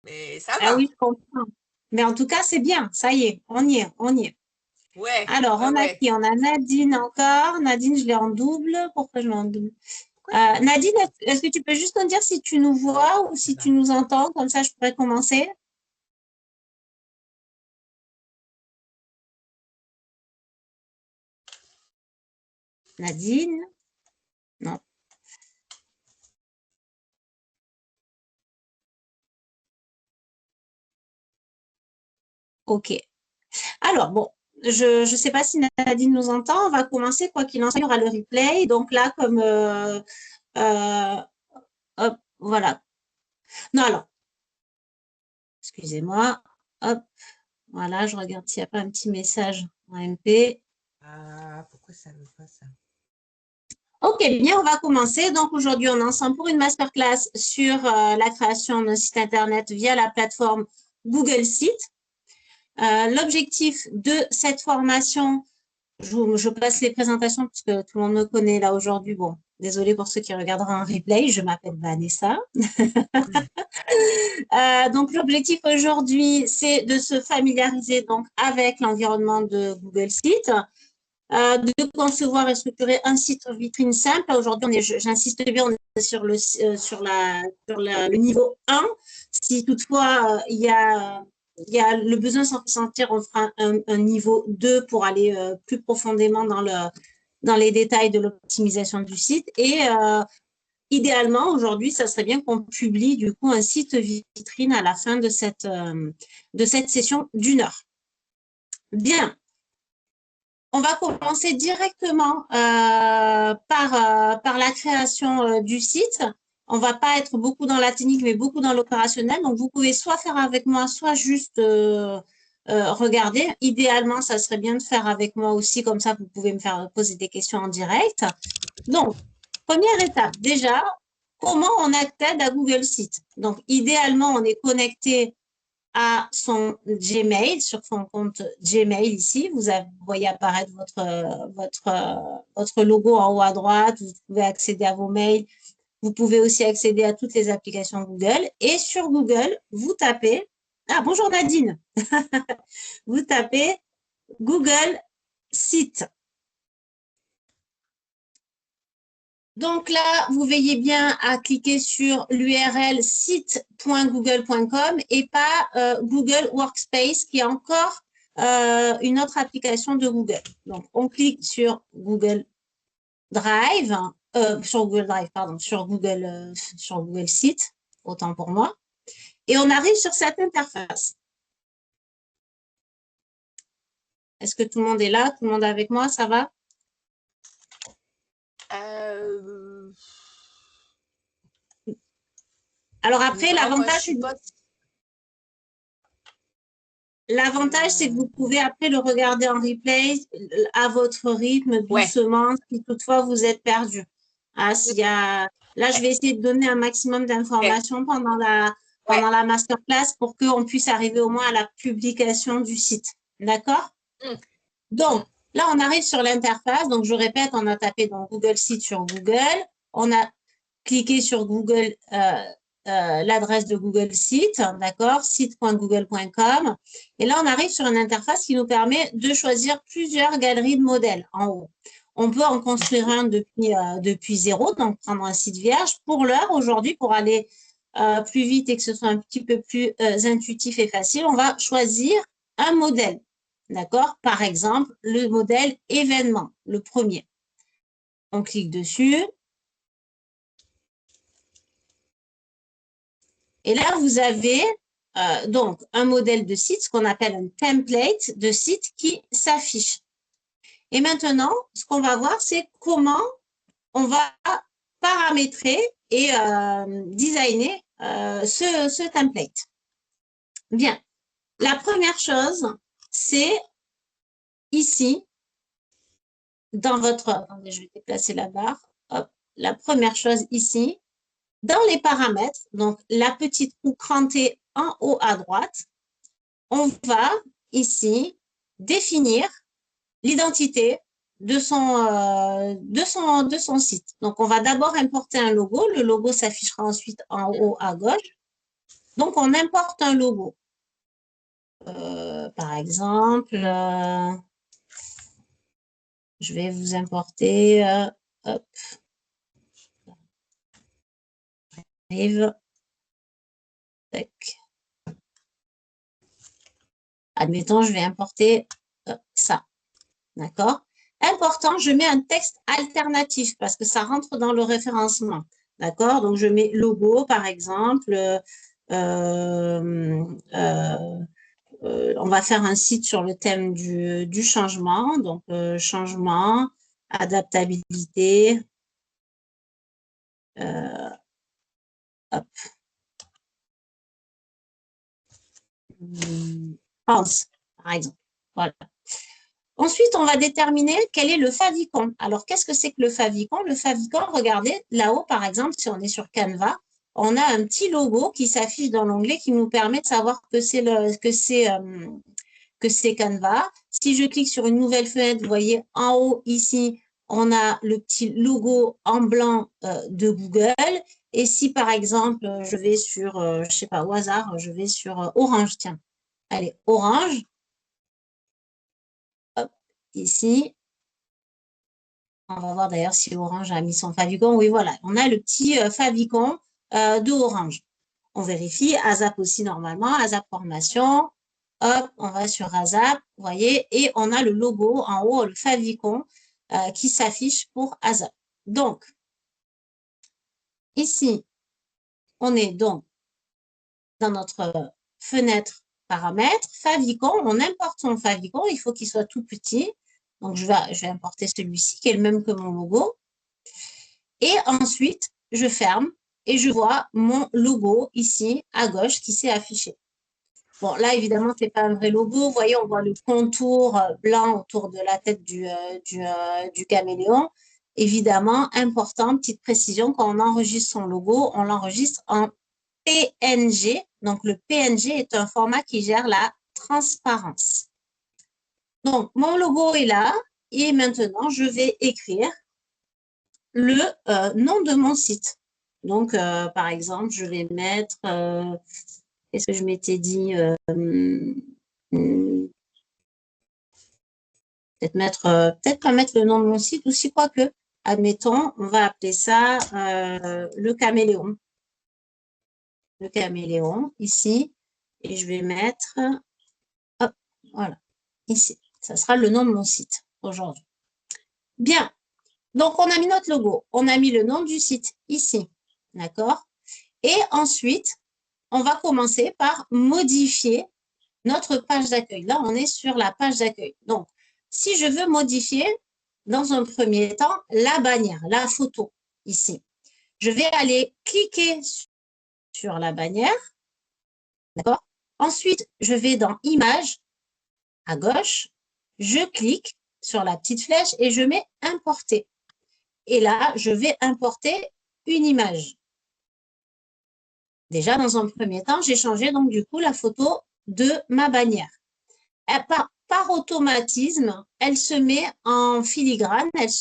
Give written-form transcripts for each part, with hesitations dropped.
Mais ça Ah va. oui, je comprends. Mais en tout cas, c'est bien. Ça y est, on y est, on y est. Ouais, Alors, ouais, on a ouais. qui? On a Nadine encore. Nadine, je l'ai en double. Pourquoi je l'ai en double? Pourquoi ça marche? Nadine, est-ce que tu peux juste nous dire si tu nous vois ou Ça si tu va. nous entends? Comme ça, je pourrais commencer. Nadine? Non. OK. Alors, bon, je ne sais pas si Nadine nous entend. On va commencer, quoi qu'il en soit, il y aura le replay. Donc là, comme... euh, hop, voilà. Non, alors, excusez-moi. Hop, voilà, je regarde s'il n'y a pas un petit message en MP. Ah, pourquoi ça me fait ça? Ok, bien, on va commencer. Donc aujourd'hui, on est ensemble pour une masterclass sur la création d'un site internet via la plateforme Google Site. L'objectif de cette formation, je passe les présentations parce que tout le monde me connaît là aujourd'hui. Bon, désolé pour ceux qui regarderont un replay, je m'appelle Vanessa. Donc l'objectif aujourd'hui, c'est de se familiariser donc avec l'environnement de Google Site, de concevoir et structurer un site vitrine simple. Aujourd'hui, j'insiste bien, on est sur le niveau 1. Si toutefois il y a le besoin de s'en ressentir, on fera un niveau 2 pour aller plus profondément dans les détails de l'optimisation du site. Et idéalement, aujourd'hui, ça serait bien qu'on publie du coup un site vitrine à la fin de cette session d'1 heure. Bien. On va commencer directement par la création du site. On va pas être beaucoup dans la technique, mais beaucoup dans l'opérationnel. Donc, vous pouvez soit faire avec moi, soit juste regarder. Idéalement, ça serait bien de faire avec moi aussi, comme ça, vous pouvez me faire poser des questions en direct. Donc, première étape, déjà, comment on accède à Google Site? Donc, idéalement, on est connecté à son Gmail, sur son compte Gmail ici. Vous voyez apparaître votre logo en haut à droite. Vous pouvez accéder à vos mails. Vous pouvez aussi accéder à toutes les applications Google. Et sur Google, vous tapez... Ah, bonjour Nadine. Vous tapez Google Site. Donc là, vous veillez bien à cliquer sur l'URL site.google.com et pas Google Workspace, qui est encore une autre application de Google. Donc, on clique sur Google Drive, sur Google Site, autant pour moi, et on arrive sur cette interface. Est-ce que tout le monde est là? Tout le monde est avec moi? Ça va? Alors après, Non, moi je suis pas. l'avantage, c'est que vous pouvez après le regarder en replay à votre rythme, Ouais. doucement, si toutefois vous êtes perdu. Ah, là, je vais essayer de donner un maximum Ouais. d'informations Ouais. pendant la masterclass pour qu'on puisse arriver au moins à la publication du site. D'accord? Mm, Donc, mm. là, on arrive sur l'interface. Donc, je répète, on a tapé dans Google Site sur Google. On a cliqué sur Google, l'adresse de Google Site, d'accord, site.google.com. Et là, on arrive sur une interface qui nous permet de choisir plusieurs galeries de modèles en haut. On peut en construire un depuis zéro, donc prendre un site vierge. Pour l'heure, aujourd'hui, pour aller plus vite et que ce soit un petit peu plus intuitif et facile, on va choisir un modèle. D'accord? Par exemple, le modèle événement, le premier. On clique dessus. Et là, vous avez donc un modèle de site, ce qu'on appelle un template de site qui s'affiche. Et maintenant, ce qu'on va voir, c'est comment on va paramétrer et designer ce template. Bien. La première chose, c'est ici, dans votre... Attendez, je vais déplacer la barre. Hop. La première chose ici, dans les paramètres, donc la petite roue crantée en haut à droite, on va ici définir l'identité de son site. Donc, on va d'abord importer un logo. Le logo s'affichera ensuite en haut à gauche. Donc, on importe un logo. Par exemple, je vais vous importer, hop, arrive, tac. Admettons, je vais importer ça, d'accord? Important, je mets un texte alternatif parce que ça rentre dans le référencement, d'accord? Donc, je mets logo, par exemple, on va faire un site sur le thème du changement, donc changement, adaptabilité, hop, pense, par exemple. Voilà. Ensuite, on va déterminer quel est le favicon. Alors, qu'est-ce que c'est que le favicon? Le favicon, regardez, là-haut, par exemple, si on est sur Canva, on a un petit logo qui s'affiche dans l'onglet qui nous permet de savoir que c'est Canva. Si je clique sur une nouvelle fenêtre, vous voyez en haut ici, on a le petit logo en blanc de Google. Et si par exemple, je vais sur, je ne sais pas, au hasard, je vais sur Orange, tiens. Allez, Orange. Hop, ici. On va voir d'ailleurs si Orange a mis son favicon. Oui, voilà, on a le petit favicon de Orange. On vérifie, ASAP aussi normalement, ASAP formation. Hop, on va sur ASAP, vous voyez, et on a le logo en haut, le favicon qui s'affiche pour ASAP. Donc, ici, on est donc dans notre fenêtre paramètres, favicon, on importe son favicon, il faut qu'il soit tout petit. Donc, je vais importer celui-ci qui est le même que mon logo. Et ensuite, je ferme et je vois mon logo ici à gauche qui s'est affiché. Bon, là, évidemment, ce n'est pas un vrai logo. Vous voyez, on voit le contour blanc autour de la tête du caméléon. Évidemment, important, petite précision, quand on enregistre son logo, on l'enregistre en PNG. Donc, le PNG est un format qui gère la transparence. Donc, mon logo est là et maintenant, je vais écrire le nom de mon site. Donc, par exemple, je vais mettre, qu'est-ce que je m'étais dit peut-être pas mettre le nom de mon site aussi, quoique, admettons, on va appeler ça le caméléon. Le caméléon, ici, et je vais mettre, hop, voilà, ici. Ça sera le nom de mon site aujourd'hui. Bien, donc on a mis notre logo, on a mis le nom du site ici, d'accord? Et ensuite, on va commencer par modifier notre page d'accueil. Là, on est sur la page d'accueil. Donc, si je veux modifier, dans un premier temps, la bannière, la photo, ici. Je vais aller cliquer sur la bannière. D'accord? Ensuite, je vais dans Images, à gauche. Je clique sur la petite flèche et je mets Importer. Et là, je vais importer une image. Déjà, dans un premier temps, j'ai changé donc du coup la photo de ma bannière. Par automatisme, elle se met en filigrane, elle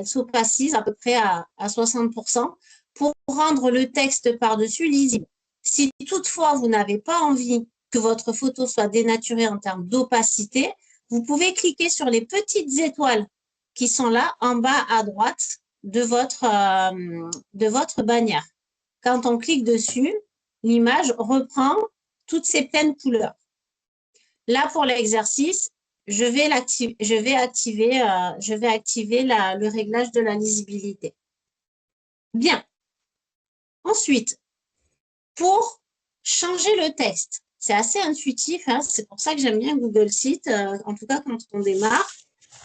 s'opacise à peu près à 60% pour rendre le texte par-dessus lisible. Si toutefois vous n'avez pas envie que votre photo soit dénaturée en termes d'opacité, vous pouvez cliquer sur les petites étoiles qui sont là en bas à droite de votre bannière. Quand on clique dessus, l'image reprend toutes ces pleines couleurs. Là, pour l'exercice, je vais activer le réglage de la lisibilité. Bien. Ensuite, pour changer le texte, c'est assez intuitif, hein, c'est pour ça que j'aime bien Google Sheets, en tout cas quand on démarre,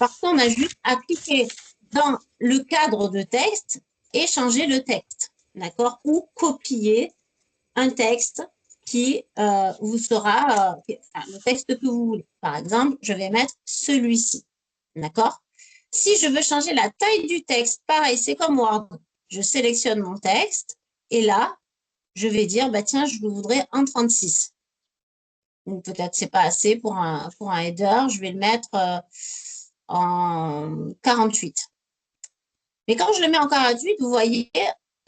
parce qu'on a juste à cliquer dans le cadre de texte et changer le texte, d'accord? Ou copier un texte qui vous sera le texte que vous voulez. Par exemple, je vais mettre celui-ci. D'accord? Si je veux changer la taille du texte, pareil, c'est comme Word. Je sélectionne mon texte et là, je vais dire, bah, tiens, je le voudrais en 36. Ou peut-être c'est pas assez pour un header, je vais le mettre en 48. Mais quand je le mets en 48, vous voyez,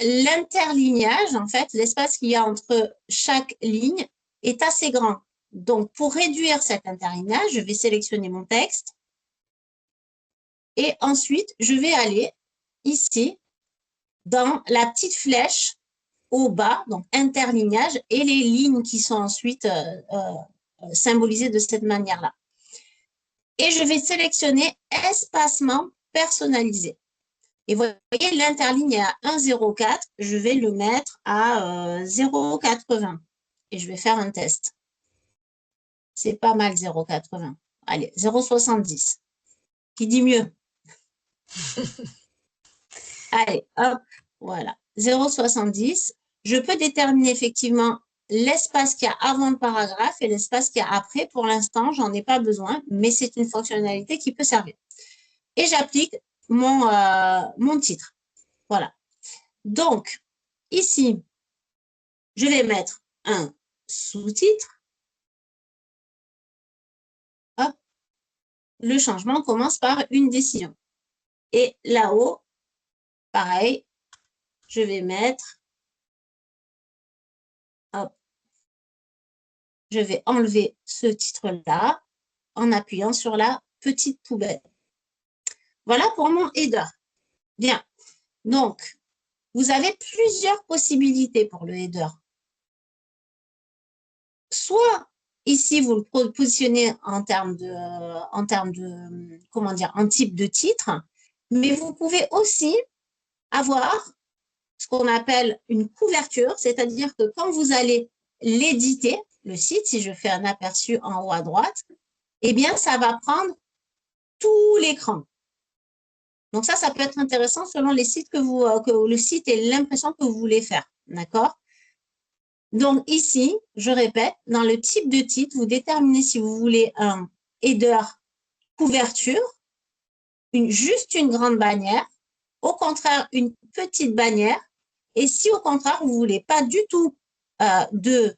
l'interlignage, en fait, l'espace qu'il y a entre chaque ligne est assez grand. Donc, pour réduire cet interlignage, je vais sélectionner mon texte. Et ensuite, je vais aller ici, dans la petite flèche au bas, donc interlignage, et les lignes qui sont ensuite symbolisées de cette manière-là. Et je vais sélectionner espacement personnalisé. Et vous voyez, l'interligne est à 1,04. Je vais le mettre à 0,80. Et je vais faire un test. C'est pas mal 0,80. Allez, 0,70. Qui dit mieux? Allez, hop, voilà. 0,70. Je peux déterminer effectivement l'espace qu'il y a avant le paragraphe et l'espace qu'il y a après. Pour l'instant, j'en ai pas besoin, mais c'est une fonctionnalité qui peut servir. Et j'applique mon titre. Voilà. Donc, ici, je vais mettre un sous-titre. Hop. Le changement commence par une décision. Et là-haut, pareil, je vais mettre, hop, je vais enlever ce titre-là en appuyant sur la petite poubelle. Voilà pour mon header. Bien. Donc, vous avez plusieurs possibilités pour le header. Soit ici, vous le positionnez en termes de, comment dire, en type de titre, mais vous pouvez aussi avoir ce qu'on appelle une couverture, c'est-à-dire que quand vous allez l'éditer, le site, si je fais un aperçu en haut à droite, eh bien, ça va prendre tout l'écran. Donc ça peut être intéressant selon les sites que le site et l'impression que vous voulez faire. D'accord? Donc ici, je répète, dans le type de titre, vous déterminez si vous voulez un header couverture, juste une grande bannière, au contraire, une petite bannière, et si au contraire, vous ne voulez pas du tout de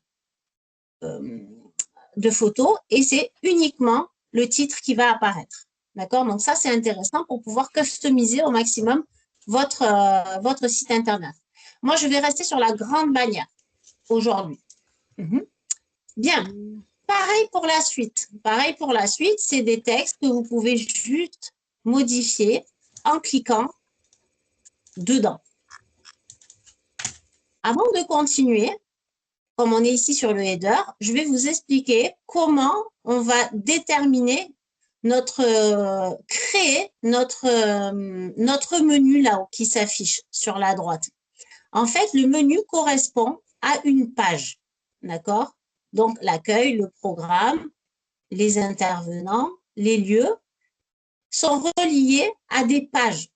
photos, et c'est uniquement le titre qui va apparaître. D'accord? Donc ça, c'est intéressant pour pouvoir customiser au maximum votre site Internet. Moi, je vais rester sur la grande bannière aujourd'hui. Bien. Pareil pour la suite. Pareil pour la suite, c'est des textes que vous pouvez juste modifier en cliquant dedans. Avant de continuer, comme on est ici sur le header, je vais vous expliquer comment on va déterminer créer notre menu là qui s'affiche sur la droite. En fait, le menu correspond à une page, d'accord? Donc, l'accueil, le programme, les intervenants, les lieux sont reliés à des pages.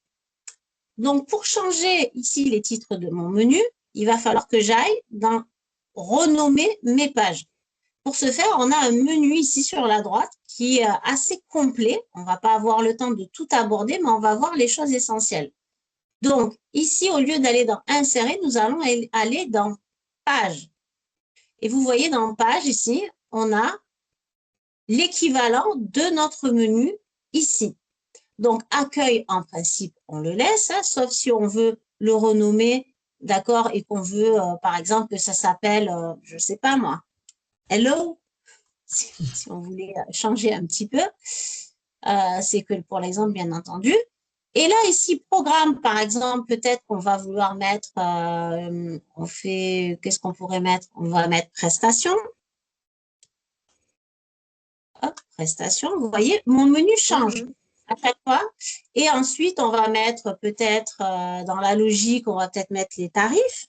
Donc, pour changer ici les titres de mon menu, il va falloir que j'aille dans renommer mes pages. Pour ce faire, on a un menu ici sur la droite qui est assez complet. On ne va pas avoir le temps de tout aborder, mais on va voir les choses essentielles. Donc, ici, au lieu d'aller dans Insérer, nous allons aller dans Page. Et vous voyez dans Page, ici, on a l'équivalent de notre menu ici. Donc, Accueil, en principe, on le laisse, hein, sauf si on veut le renommer, d'accord, et qu'on veut, par exemple, que ça s'appelle, je ne sais pas moi, Hello, si on voulait changer un petit peu. C'est que pour l'exemple, bien entendu. Et là, ici, programme, par exemple, peut-être qu'on va vouloir mettre, qu'est-ce qu'on pourrait mettre? On va mettre prestation. Hop, prestation, vous voyez, mon menu change à chaque fois. Et ensuite, on va mettre peut-être, dans la logique, on va peut-être mettre les tarifs.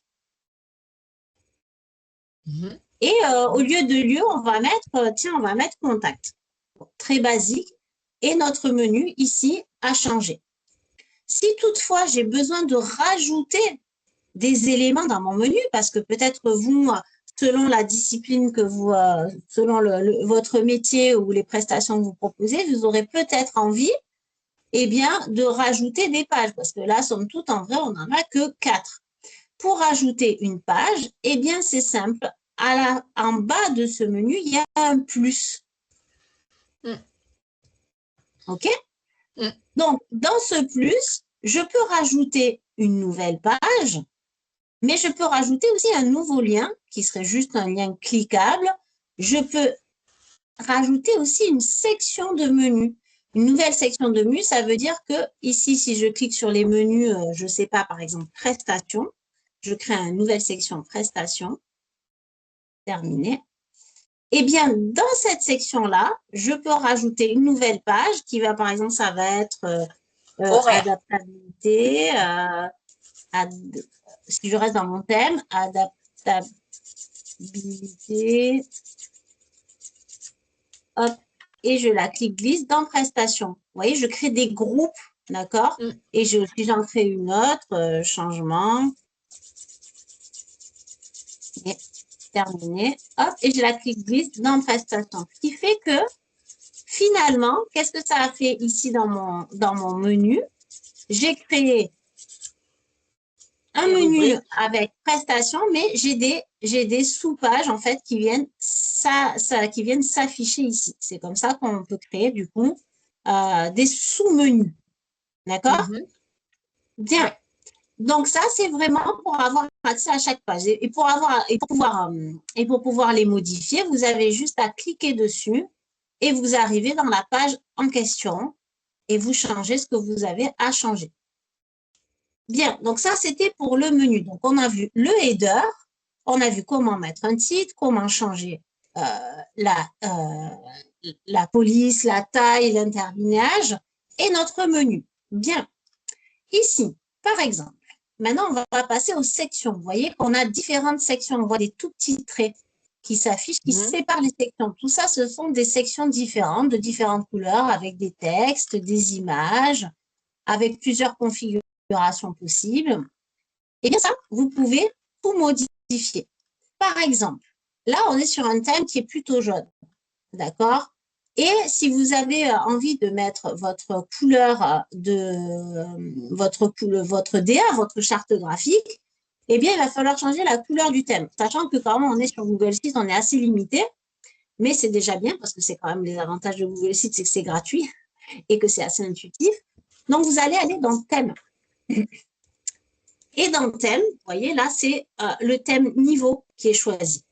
Et au lieu de lieu, on va mettre contact. Bon, très basique. Et notre menu, ici, a changé. Si toutefois, j'ai besoin de rajouter des éléments dans mon menu, parce que peut-être vous, selon la discipline que vous, selon votre métier ou les prestations que vous proposez, vous aurez peut-être envie, eh bien, de rajouter des pages, parce que là, somme toute, en vrai, on n'en a que 4. Pour rajouter une page, eh bien, c'est simple. En bas de ce menu, il y a un plus. OK? Donc, dans ce plus, je peux rajouter une nouvelle page Mais je peux rajouter aussi un nouveau lien qui serait juste un lien cliquable. Je peux rajouter aussi une section de menu. Une nouvelle section de menu, ça veut dire que ici, si je clique sur les menus, je ne sais pas, par exemple, prestations, je crée une nouvelle section prestations. Terminé. Eh bien, dans cette section-là, je peux rajouter une nouvelle page qui va, par exemple, ça va être adaptabilité, si je reste dans mon thème, adaptabilité, hop, et je la clique glisse dans prestations. Vous voyez, je crée des groupes, d'accord? Et si j'en crée une autre, changement, et terminé, hop, et je la clique glisse dans prestations. Ce qui fait que finalement, qu'est-ce que ça a fait ici dans mon menu? J'ai créé un menu avec prestations, mais j'ai des sous-pages en fait qui viennent s'afficher ici. C'est comme ça qu'on peut créer du coup des sous-menus. D'accord? Bien. Donc ça, c'est vraiment pour avoir accès à chaque page. Et pour pouvoir les modifier, vous avez juste à cliquer dessus et vous arrivez dans la page en question et vous changez ce que vous avez à changer. Bien, donc ça, c'était pour le menu. Donc, on a vu le header, on a vu comment mettre un titre, comment changer la police, la taille, l'interlignage et notre menu. Bien, ici, par exemple, maintenant, on va passer aux sections. Vous voyez qu'on a différentes sections. On voit des tout petits traits qui s'affichent, qui séparent les sections. Tout ça, ce sont des sections différentes, de différentes couleurs, avec des textes, des images, avec plusieurs configurations possibles. Et bien ça, vous pouvez tout modifier. Par exemple, là, on est sur un thème qui est plutôt jaune. D'accord? Et si vous avez envie de mettre votre couleur votre DA, votre charte graphique, eh bien, il va falloir changer la couleur du thème. Sachant que quand même, on est sur Google Sheets, on est assez limité, mais c'est déjà bien parce que c'est quand même les avantages de Google Sheets, c'est que c'est gratuit et que c'est assez intuitif. Donc, vous allez aller dans thème. Et dans le thème, vous voyez, là, c'est le thème niveau qui est choisi.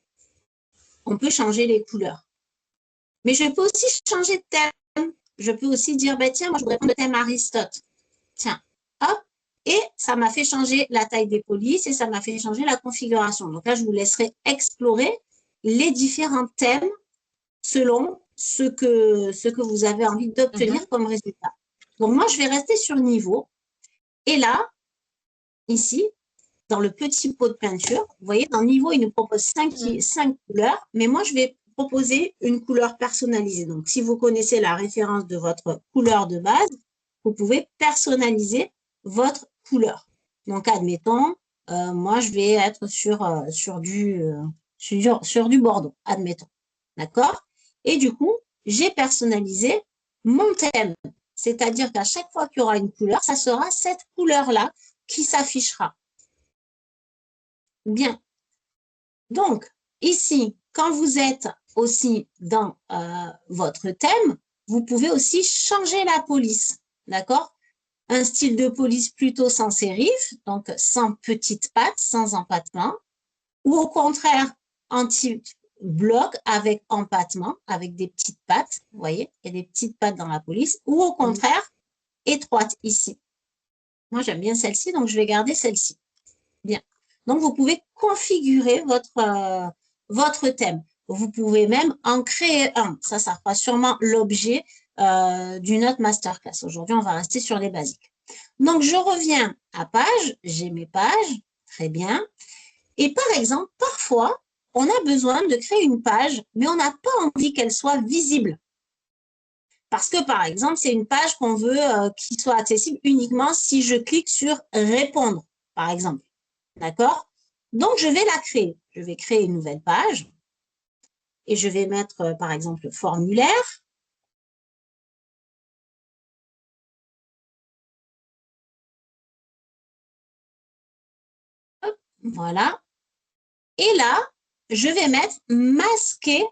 On peut changer les couleurs. Mais je peux aussi changer de thème. Je peux aussi dire, ben, tiens, moi, je voudrais prendre le thème Aristote. Tiens, hop. Et ça m'a fait changer la taille des polices et ça m'a fait changer la configuration. Donc là, je vous laisserai explorer les différents thèmes selon ce que vous avez envie d'obtenir comme résultat. Donc moi, je vais rester sur niveau. Et là, ici, dans le petit pot de peinture, vous voyez, dans le niveau, il nous propose 5 couleurs, mais moi, je vais proposer une couleur personnalisée. Donc, si vous connaissez la référence de votre couleur de base, vous pouvez personnaliser votre couleur. Donc, admettons, moi, je vais être sur du bordeaux, admettons. D'accord? Et du coup, j'ai personnalisé mon thème. C'est-à-dire qu'à chaque fois qu'il y aura une couleur, ça sera cette couleur-là qui s'affichera. Bien. Donc, ici, quand vous êtes aussi dans votre thème, vous pouvez aussi changer la police. D'accord? Un style de police plutôt sans sérif, donc sans petites pattes, sans empattement, ou au contraire, anti-bloc avec empattement, avec des petites pattes. Vous voyez, il y a des petites pattes dans la police, ou au contraire, étroite ici. Moi, j'aime bien celle-ci, donc je vais garder celle-ci. Bien. Donc, vous pouvez configurer votre thème. Vous pouvez même en créer un. Ça fera sûrement l'objet d'une autre masterclass. Aujourd'hui, on va rester sur les basiques. Donc, je reviens à page. J'ai mes pages. Très bien. Et par exemple, parfois, on a besoin de créer une page, mais on n'a pas envie qu'elle soit visible. Parce que, par exemple, c'est une page qu'on veut qui soit accessible uniquement si je clique sur « Répondre », par exemple. D'accord? Donc, je vais la créer. Je vais créer une nouvelle page et je vais mettre, par exemple, formulaire. Hop, voilà. Et là, je vais mettre masquer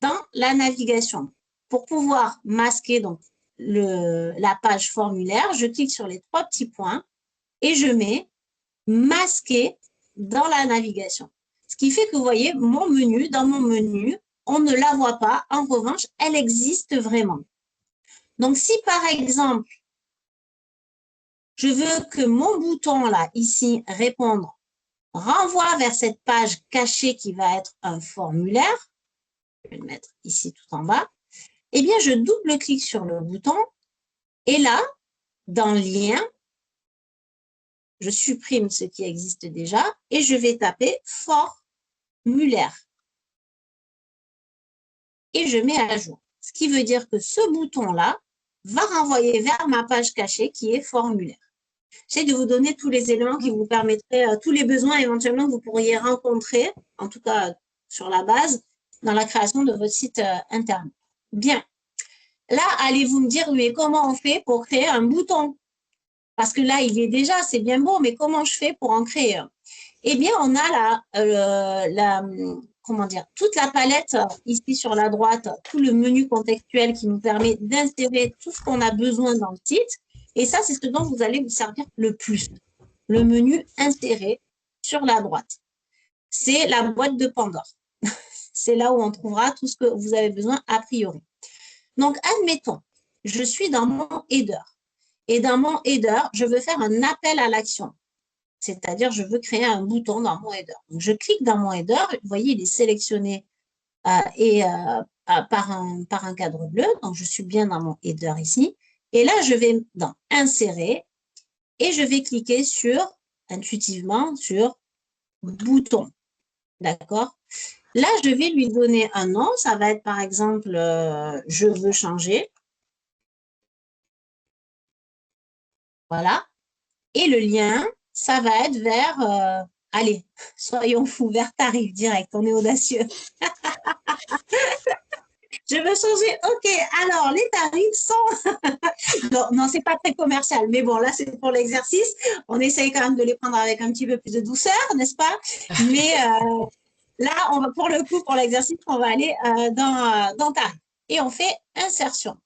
dans la navigation. Pour pouvoir masquer donc la page formulaire, je clique sur les 3 petits points et je mets masquer dans la navigation. Ce qui fait que vous voyez, mon menu, dans mon menu, on ne la voit pas. En revanche, elle existe vraiment. Donc, si par exemple, je veux que mon bouton là, ici, répondre, renvoie vers cette page cachée qui va être un formulaire, je vais le mettre ici tout en bas, eh bien, je double-clique sur le bouton et là, dans lien, je supprime ce qui existe déjà et je vais taper formulaire. Et je mets à jour. Ce qui veut dire que ce bouton-là va renvoyer vers ma page cachée qui est formulaire. J'essaie de vous donner tous les éléments qui vous permettraient, tous les besoins éventuellement que vous pourriez rencontrer, en tout cas sur la base, dans la création de votre site internet. Bien. Là, allez-vous me dire, mais comment on fait pour créer un bouton? Parce que là, il est déjà, c'est bien beau, mais comment je fais pour en créer un? Eh bien, on a comment dire, toute la palette ici sur la droite, tout le menu contextuel qui nous permet d'insérer tout ce qu'on a besoin dans le site. Et ça, c'est ce dont vous allez vous servir le plus. Le menu insérer sur la droite. C'est la boîte de Pandore. C'est là où on trouvera tout ce que vous avez besoin a priori. Donc, admettons, je suis dans mon header. Et dans mon header, je veux faire un appel à l'action. C'est-à-dire, je veux créer un bouton dans mon header. Donc, je clique dans mon header. Vous voyez, il est sélectionné par un cadre bleu. Donc, je suis bien dans mon header ici. Et là, je vais dans Insérer et je vais cliquer intuitivement, sur Bouton. D'accord? Là, je vais lui donner un nom. Ça va être, par exemple, je veux changer. Voilà. Et le lien, ça va être vers, allez, soyons fous, vers tarif direct, on est audacieux. Je veux changer, ok, alors les tarifs sont… non, c'est pas très commercial, mais bon, là, c'est pour l'exercice. On essaye quand même de les prendre avec un petit peu plus de douceur, n'est-ce pas? Mais là, pour le coup, pour l'exercice, on va aller dans tarif. Et on fait insertion.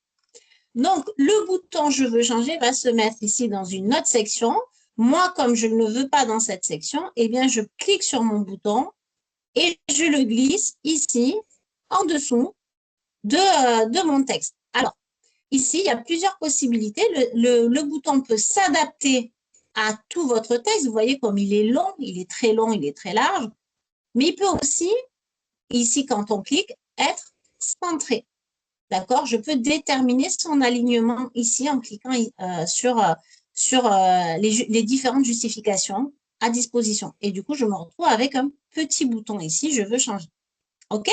Donc, le bouton « Je veux changer » va se mettre ici dans une autre section. Moi, comme je ne le veux pas dans cette section, eh bien, je clique sur mon bouton et je le glisse ici, en dessous de mon texte. Alors, ici, il y a plusieurs possibilités. Le bouton peut s'adapter à tout votre texte. Vous voyez comme il est long, il est très long, il est très large. Mais il peut aussi, ici, quand on clique, être centré. D'accord? Je peux déterminer son alignement ici en cliquant sur les différentes justifications à disposition. Et du coup, je me retrouve avec un petit bouton ici, je veux changer. OK?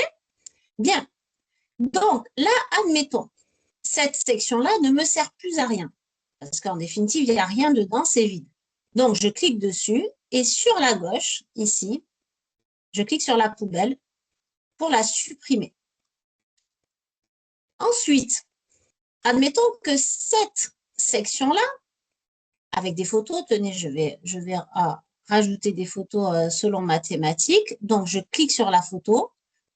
Bien. Donc, là, admettons, cette section-là ne me sert plus à rien. Parce qu'en définitive, il n'y a rien dedans, c'est vide. Donc, je clique dessus et sur la gauche, ici, je clique sur la poubelle pour la supprimer. Ensuite, admettons que cette section-là, avec des photos, tenez, je vais rajouter des photos selon ma thématique. Donc, je clique sur la photo,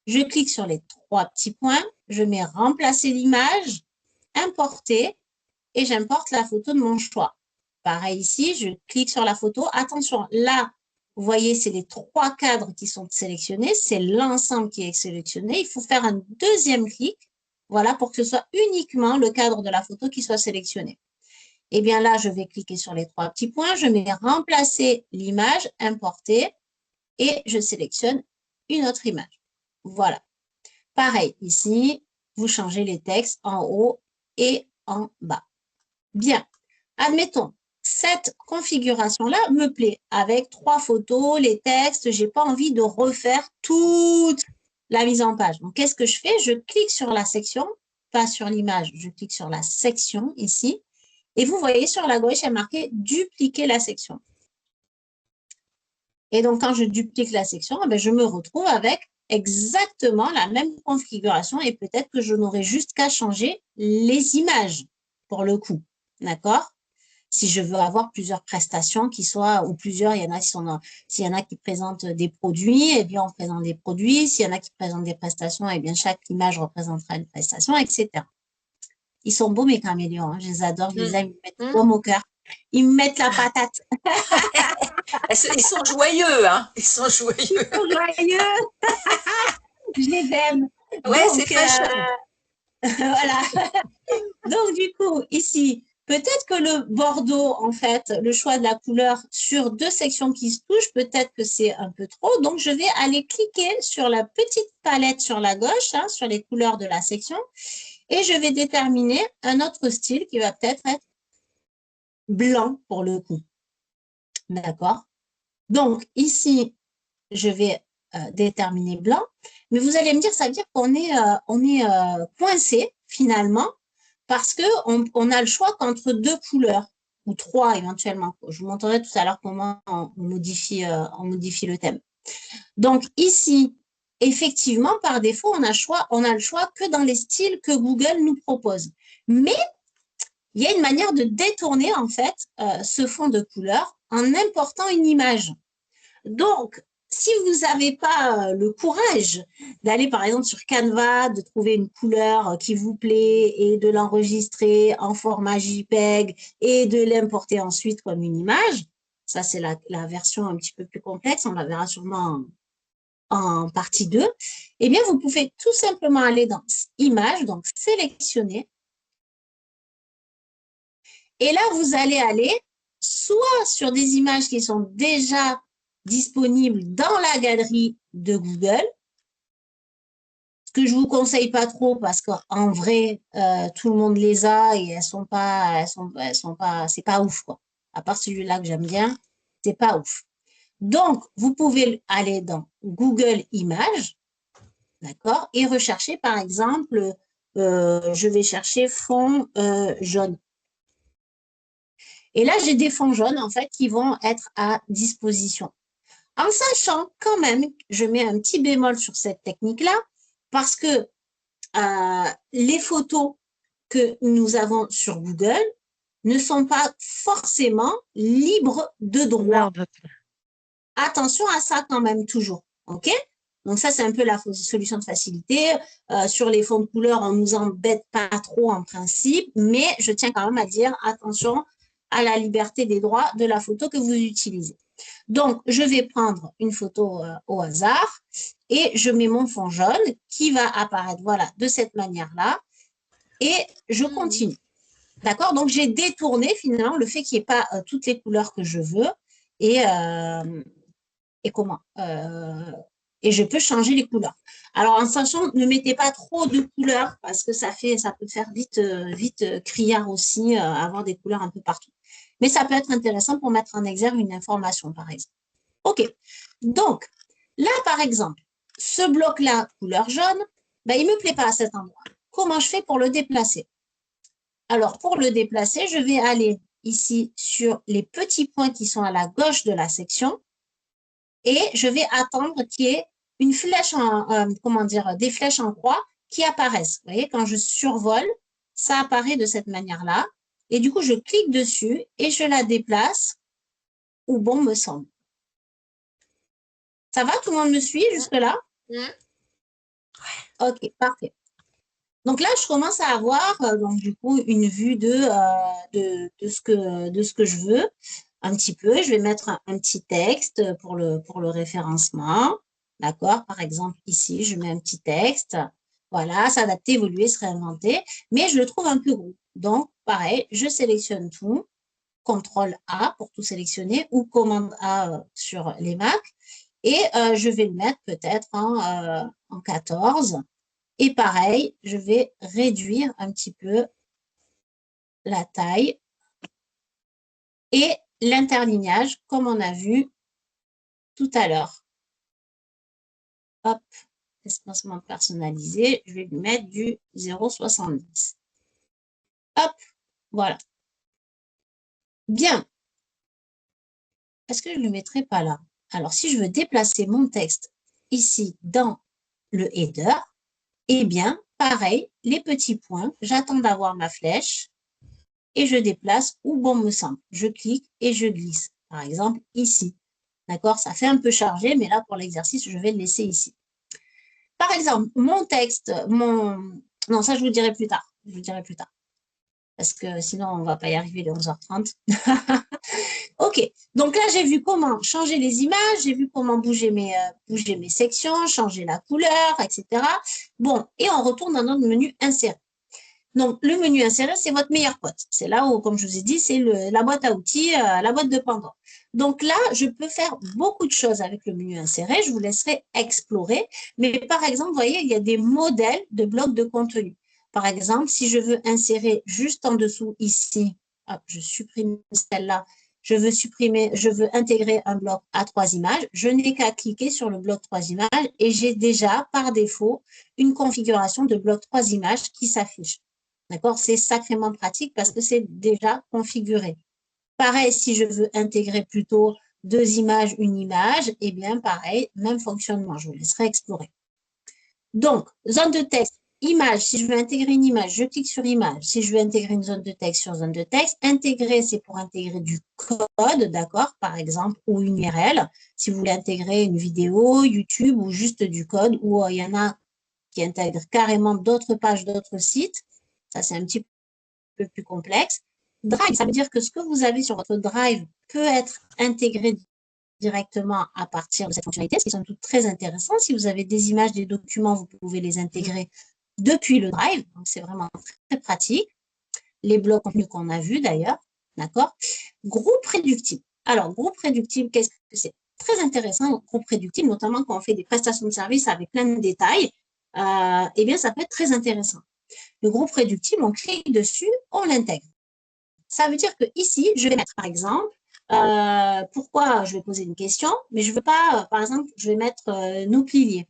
je clique sur les 3 petits points, je mets remplacer l'image, importer et j'importe la photo de mon choix. Pareil ici, je clique sur la photo. Attention, là, vous voyez, c'est les 3 cadres qui sont sélectionnés, c'est l'ensemble qui est sélectionné. Il faut faire un deuxième clic. Voilà, pour que ce soit uniquement le cadre de la photo qui soit sélectionné. Eh bien là, je vais cliquer sur les 3 petits points, je mets remplacer l'image, importer, et je sélectionne une autre image. Voilà. Pareil, ici, vous changez les textes en haut et en bas. Bien. Admettons, cette configuration-là me plaît. Avec 3 photos, les textes, je n'ai pas envie de refaire toute la mise en page. Donc, qu'est-ce que je fais? Je clique sur la section, pas sur l'image, je clique sur la section ici. Et vous voyez sur la gauche, il y a marqué « Dupliquer la section ». Et donc, quand je duplique la section, je me retrouve avec exactement la même configuration et peut-être que je n'aurai juste qu'à changer les images pour le coup. D'accord? Si je veux avoir plusieurs prestations qui soient, ou plusieurs, il y en a s'il y en a qui présentent des produits, eh bien, on présente des produits. S'il y en a qui présentent des prestations, eh bien, chaque image représentera une prestation, etc. Ils sont beaux, mes caméléons, hein, je les adore, je les aime, ils me mettent baume au cœur. Ils me mettent la patate. Ils sont joyeux, hein. Ils sont joyeux. Ils sont joyeux. Je les aime. Ouais, Donc, c'est fashion. voilà. Donc, du coup, ici, peut-être que le bordeaux, en fait, le choix de la couleur sur deux sections qui se touchent, peut-être que c'est un peu trop. Donc, je vais aller cliquer sur la petite palette sur la gauche, hein, sur les couleurs de la section, et je vais déterminer un autre style qui va peut-être être blanc pour le coup. D'accord? Donc, ici, je vais déterminer blanc. Mais vous allez me dire, ça veut dire qu'on est, coincé finalement parce qu'on a le choix qu'entre deux couleurs ou trois éventuellement. Je vous montrerai tout à l'heure comment on modifie le thème. Donc ici, effectivement, par défaut, on a le choix que dans les styles que Google nous propose. Mais il y a une manière de détourner en fait ce fond de couleur en important une image. Donc, si vous n'avez pas le courage d'aller, par exemple, sur Canva, de trouver une couleur qui vous plaît et de l'enregistrer en format JPEG et de l'importer ensuite comme une image, ça, c'est la version un petit peu plus complexe, on la verra sûrement en partie 2, eh bien, vous pouvez tout simplement aller dans Images, donc sélectionner. Et là, vous allez aller soit sur des images qui sont déjà disponibles dans la galerie de Google, ce que je vous conseille pas trop parce qu'en vrai, tout le monde les a et c'est pas ouf, quoi. À part celui-là que j'aime bien, c'est pas ouf. Donc, vous pouvez aller dans Google Images, d'accord, et rechercher, par exemple, je vais chercher fond jaune. Et là, j'ai des fonds jaunes, en fait, qui vont être à disposition. En sachant quand même, je mets un petit bémol sur cette technique-là, parce que les photos que nous avons sur Google ne sont pas forcément libres de droit. Attention à ça quand même toujours, ok? Donc ça, c'est un peu la solution de facilité. Sur les fonds de couleur, on ne nous embête pas trop en principe, mais je tiens quand même à dire attention à la liberté des droits de la photo que vous utilisez. Donc, je vais prendre une photo au hasard et je mets mon fond jaune qui va apparaître, voilà, de cette manière-là. Et je continue. D'accord? Donc, j'ai détourné finalement le fait qu'il n'y ait pas toutes les couleurs que je veux et comment et je peux changer les couleurs. Alors, en sachant, ne mettez pas trop de couleurs parce que ça peut faire vite criard aussi, avoir des couleurs un peu partout. Mais ça peut être intéressant pour mettre en exergue une information, par exemple. OK. Donc, là, par exemple, ce bloc-là, couleur jaune, ben, il ne me plaît pas à cet endroit. Comment je fais pour le déplacer? Alors, pour le déplacer, je vais aller ici sur les petits points qui sont à la gauche de la section et je vais attendre qu'il y ait une flèche des flèches en croix qui apparaissent. Vous voyez, quand je survole, ça apparaît de cette manière-là. Et du coup, je clique dessus et je la déplace où bon me semble. Ça va? Tout le monde me suit jusque-là? Ok, parfait. Donc là, je commence à avoir donc du coup une vue de ce que je veux un petit peu. Je vais mettre un petit texte pour le référencement. D'accord? Par exemple, ici, je mets un petit texte. Voilà, s'adapter, évoluer, se réinventer. Mais je le trouve un peu gros. Donc, pareil, je sélectionne tout. CTRL A pour tout sélectionner ou commande A sur les Mac. Et je vais le mettre peut-être en 14. Et pareil, je vais réduire un petit peu la taille et l'interlignage, comme on a vu tout à l'heure. Hop, espacement personnalisé, je vais lui mettre du 0,70. Hop, voilà. Bien. Est-ce que je ne le mettrai pas là? Alors, si je veux déplacer mon texte ici dans le header, eh bien, pareil, les petits points, j'attends d'avoir ma flèche et je déplace où bon me semble. Je clique et je glisse. Par exemple, ici. D'accord? Ça fait un peu chargé, mais là, pour l'exercice, je vais le laisser ici. Par exemple, mon texte, non, ça, je vous dirai plus tard. Je vous dirai plus tard. parce que sinon, on ne va pas y arriver les 11h30. OK, donc là, j'ai vu comment changer les images, j'ai vu comment bouger mes sections, changer la couleur, etc. Bon, et on retourne dans notre menu insérer. Donc, le menu insérer, c'est votre meilleur pote. C'est là où, comme je vous ai dit, c'est la boîte à outils, la boîte de Pandore. Donc là, je peux faire beaucoup de choses avec le menu insérer. Je vous laisserai explorer. Mais par exemple, vous voyez, il y a des modèles de blocs de contenu. Par exemple, si je veux insérer juste en dessous ici, hop, je supprime celle-là. Je veux intégrer un bloc à 3 images. Je n'ai qu'à cliquer sur le bloc 3 images et j'ai déjà, par défaut, une configuration de bloc 3 images qui s'affiche. D'accord? C'est sacrément pratique parce que c'est déjà configuré. Pareil, si je veux intégrer plutôt 2 images, une image, eh bien, pareil, même fonctionnement. Je vous laisserai explorer. Donc, zone de texte, image. Si je veux intégrer une image, je clique sur image. Si je veux intégrer une zone de texte sur zone de texte, intégrer, c'est pour intégrer du code, d'accord, par exemple, ou une URL. Si vous voulez intégrer une vidéo, YouTube ou juste du code, ou il y en a qui intègrent carrément d'autres pages, d'autres sites. Ça, c'est un petit peu plus complexe. Drive, ça veut dire que ce que vous avez sur votre Drive peut être intégré directement à partir de cette fonctionnalité, ce qui sont toutes très intéressant. Si vous avez des images, des documents, vous pouvez les intégrer depuis le Drive. Donc, c'est vraiment très pratique. Les blocs contenus qu'on a vus d'ailleurs, d'accord? Groupe réductible. Alors, groupe réductible, qu'est-ce que c'est? Très intéressant, groupe réductible, notamment quand on fait des prestations de services avec plein de détails, eh bien, ça peut être très intéressant. Le groupe réductible, on clique dessus, on l'intègre. Ça veut dire que ici, je vais mettre, par exemple, pourquoi je vais poser une question, mais je ne veux pas, par exemple, je vais mettre nos piliers.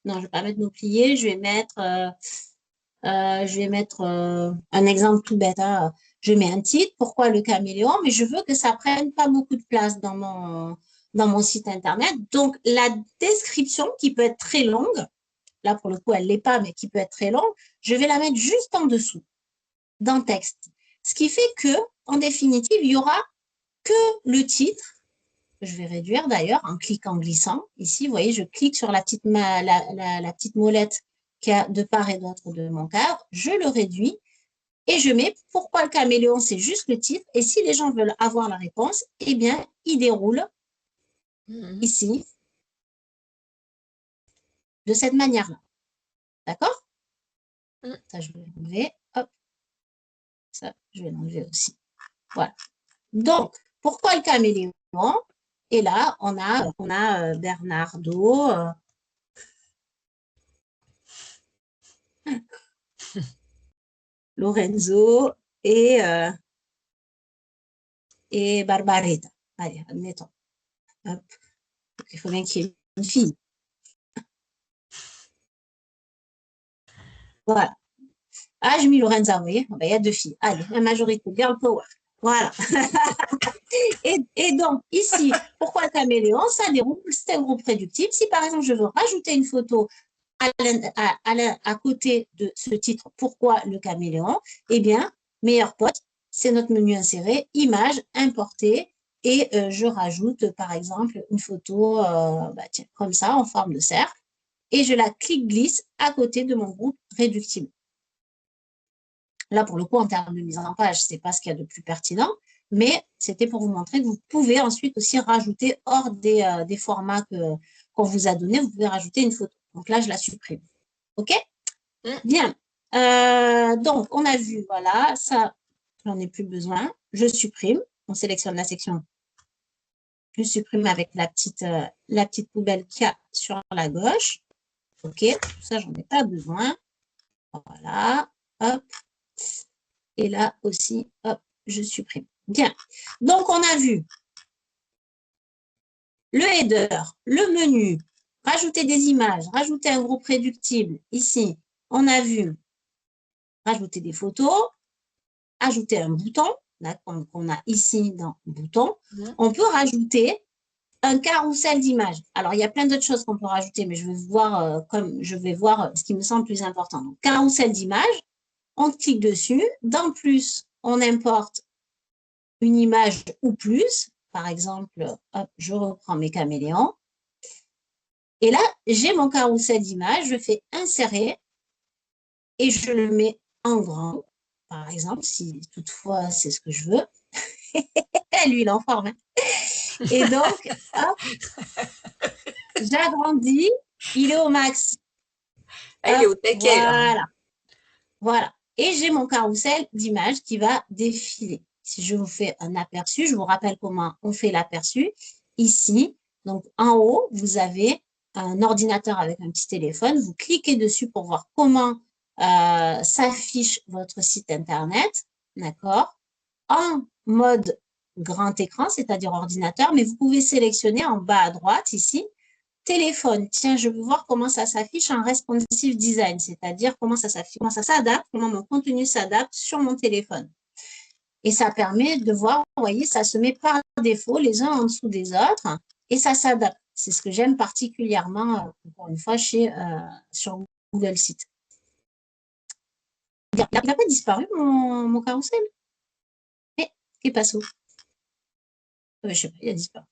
Non, je ne vais pas mettre nos piliers, je vais mettre un exemple tout bête. Hein. Je mets un titre, pourquoi le caméléon, mais je veux que ça prenne pas beaucoup de place dans mon site internet. Donc, la description qui peut être très longue, là pour le coup, elle ne l'est pas, mais qui peut être très longue, je vais la mettre juste en dessous, dans le texte. Ce qui fait que, en définitive, il y aura que le titre. Je vais réduire d'ailleurs en cliquant glissant. Ici, vous voyez, je clique sur la petite molette qui a de part et d'autre de mon cadre. Je le réduis et je mets pourquoi le caméléon, c'est juste le titre. Et si les gens veulent avoir la réponse, eh bien, ils déroulent ici de cette manière-là. D'accord? Ça, je vais l'enlever. Hop. Ça, je vais l'enlever aussi. Voilà. Donc, pourquoi le caméléon? Et là, on a Bernardo. Lorenzo et Barbaretta. Allez, admettons. Hop. Il faut bien qu'il y ait une fille. Voilà. Ah, j'ai mis Lorenza, vous voyez, il y a 2 filles. Allez, la majorité, girl power. Voilà. et donc, ici, pourquoi le caméléon? Ça déroule, c'est un groupe réductible. Si par exemple, je veux rajouter une photo à côté de ce titre, pourquoi le caméléon? Eh bien, meilleur pote, c'est notre menu inséré, image, importer, et je rajoute par exemple une photo tiens, comme ça, en forme de cercle, et je la clique-glisse à côté de mon groupe réductible. Là, pour le coup, en termes de mise en page, ce n'est pas ce qu'il y a de plus pertinent, mais c'était pour vous montrer que vous pouvez ensuite aussi rajouter hors des formats qu'on vous a donnés, vous pouvez rajouter une photo. Donc là, je la supprime. OK? Bien. Donc, on a vu, voilà, ça, j'en ai plus besoin. Je supprime. On sélectionne la section. Je supprime avec la petite poubelle qu'il y a sur la gauche. OK, tout ça, j'en ai pas besoin. Voilà. Hop. Et là aussi, hop, je supprime. Bien. Donc, on a vu le header, le menu, rajouter des images, rajouter un groupe réductible. Ici, on a vu rajouter des photos, ajouter un bouton, qu'on a ici dans bouton. On peut rajouter un carrousel d'images. Alors, il y a plein d'autres choses qu'on peut rajouter, mais je vais voir ce qui me semble plus important. Donc, carrousel d'images, on clique dessus. Dans plus, on importe une image ou plus. Par exemple, hop, je reprends mes caméléons. Et là, j'ai mon carrousel d'images. Je fais insérer et je le mets en grand. par exemple, si toutefois c'est ce que je veux. Lui, il est en forme. Hein. Et donc, hop, j'agrandis, il est au max. Ah, il est Hop, au taquet, là. voilà, voilà. Et j'ai mon carrousel d'images qui va défiler. Si je vous fais un aperçu, je vous rappelle comment on fait l'aperçu. Ici, donc en haut, vous avez un ordinateur avec un petit téléphone. Vous cliquez dessus pour voir comment s'affiche votre site Internet. D'accord? En mode grand écran, c'est-à-dire ordinateur, mais vous pouvez sélectionner en bas à droite ici téléphone. Tiens, je veux voir comment ça s'affiche en responsive design, c'est-à-dire comment ça s'affiche, comment ça s'adapte, comment mon contenu s'adapte sur mon téléphone. Et ça permet de voir, vous voyez, ça se met par défaut les uns en dessous des autres et ça s'adapte. C'est ce que j'aime particulièrement, encore une fois, sur Google Sites. Il n'a pas disparu, mon carrousel. Mais, qu'est-ce passe où? Je ne sais pas, il a disparu.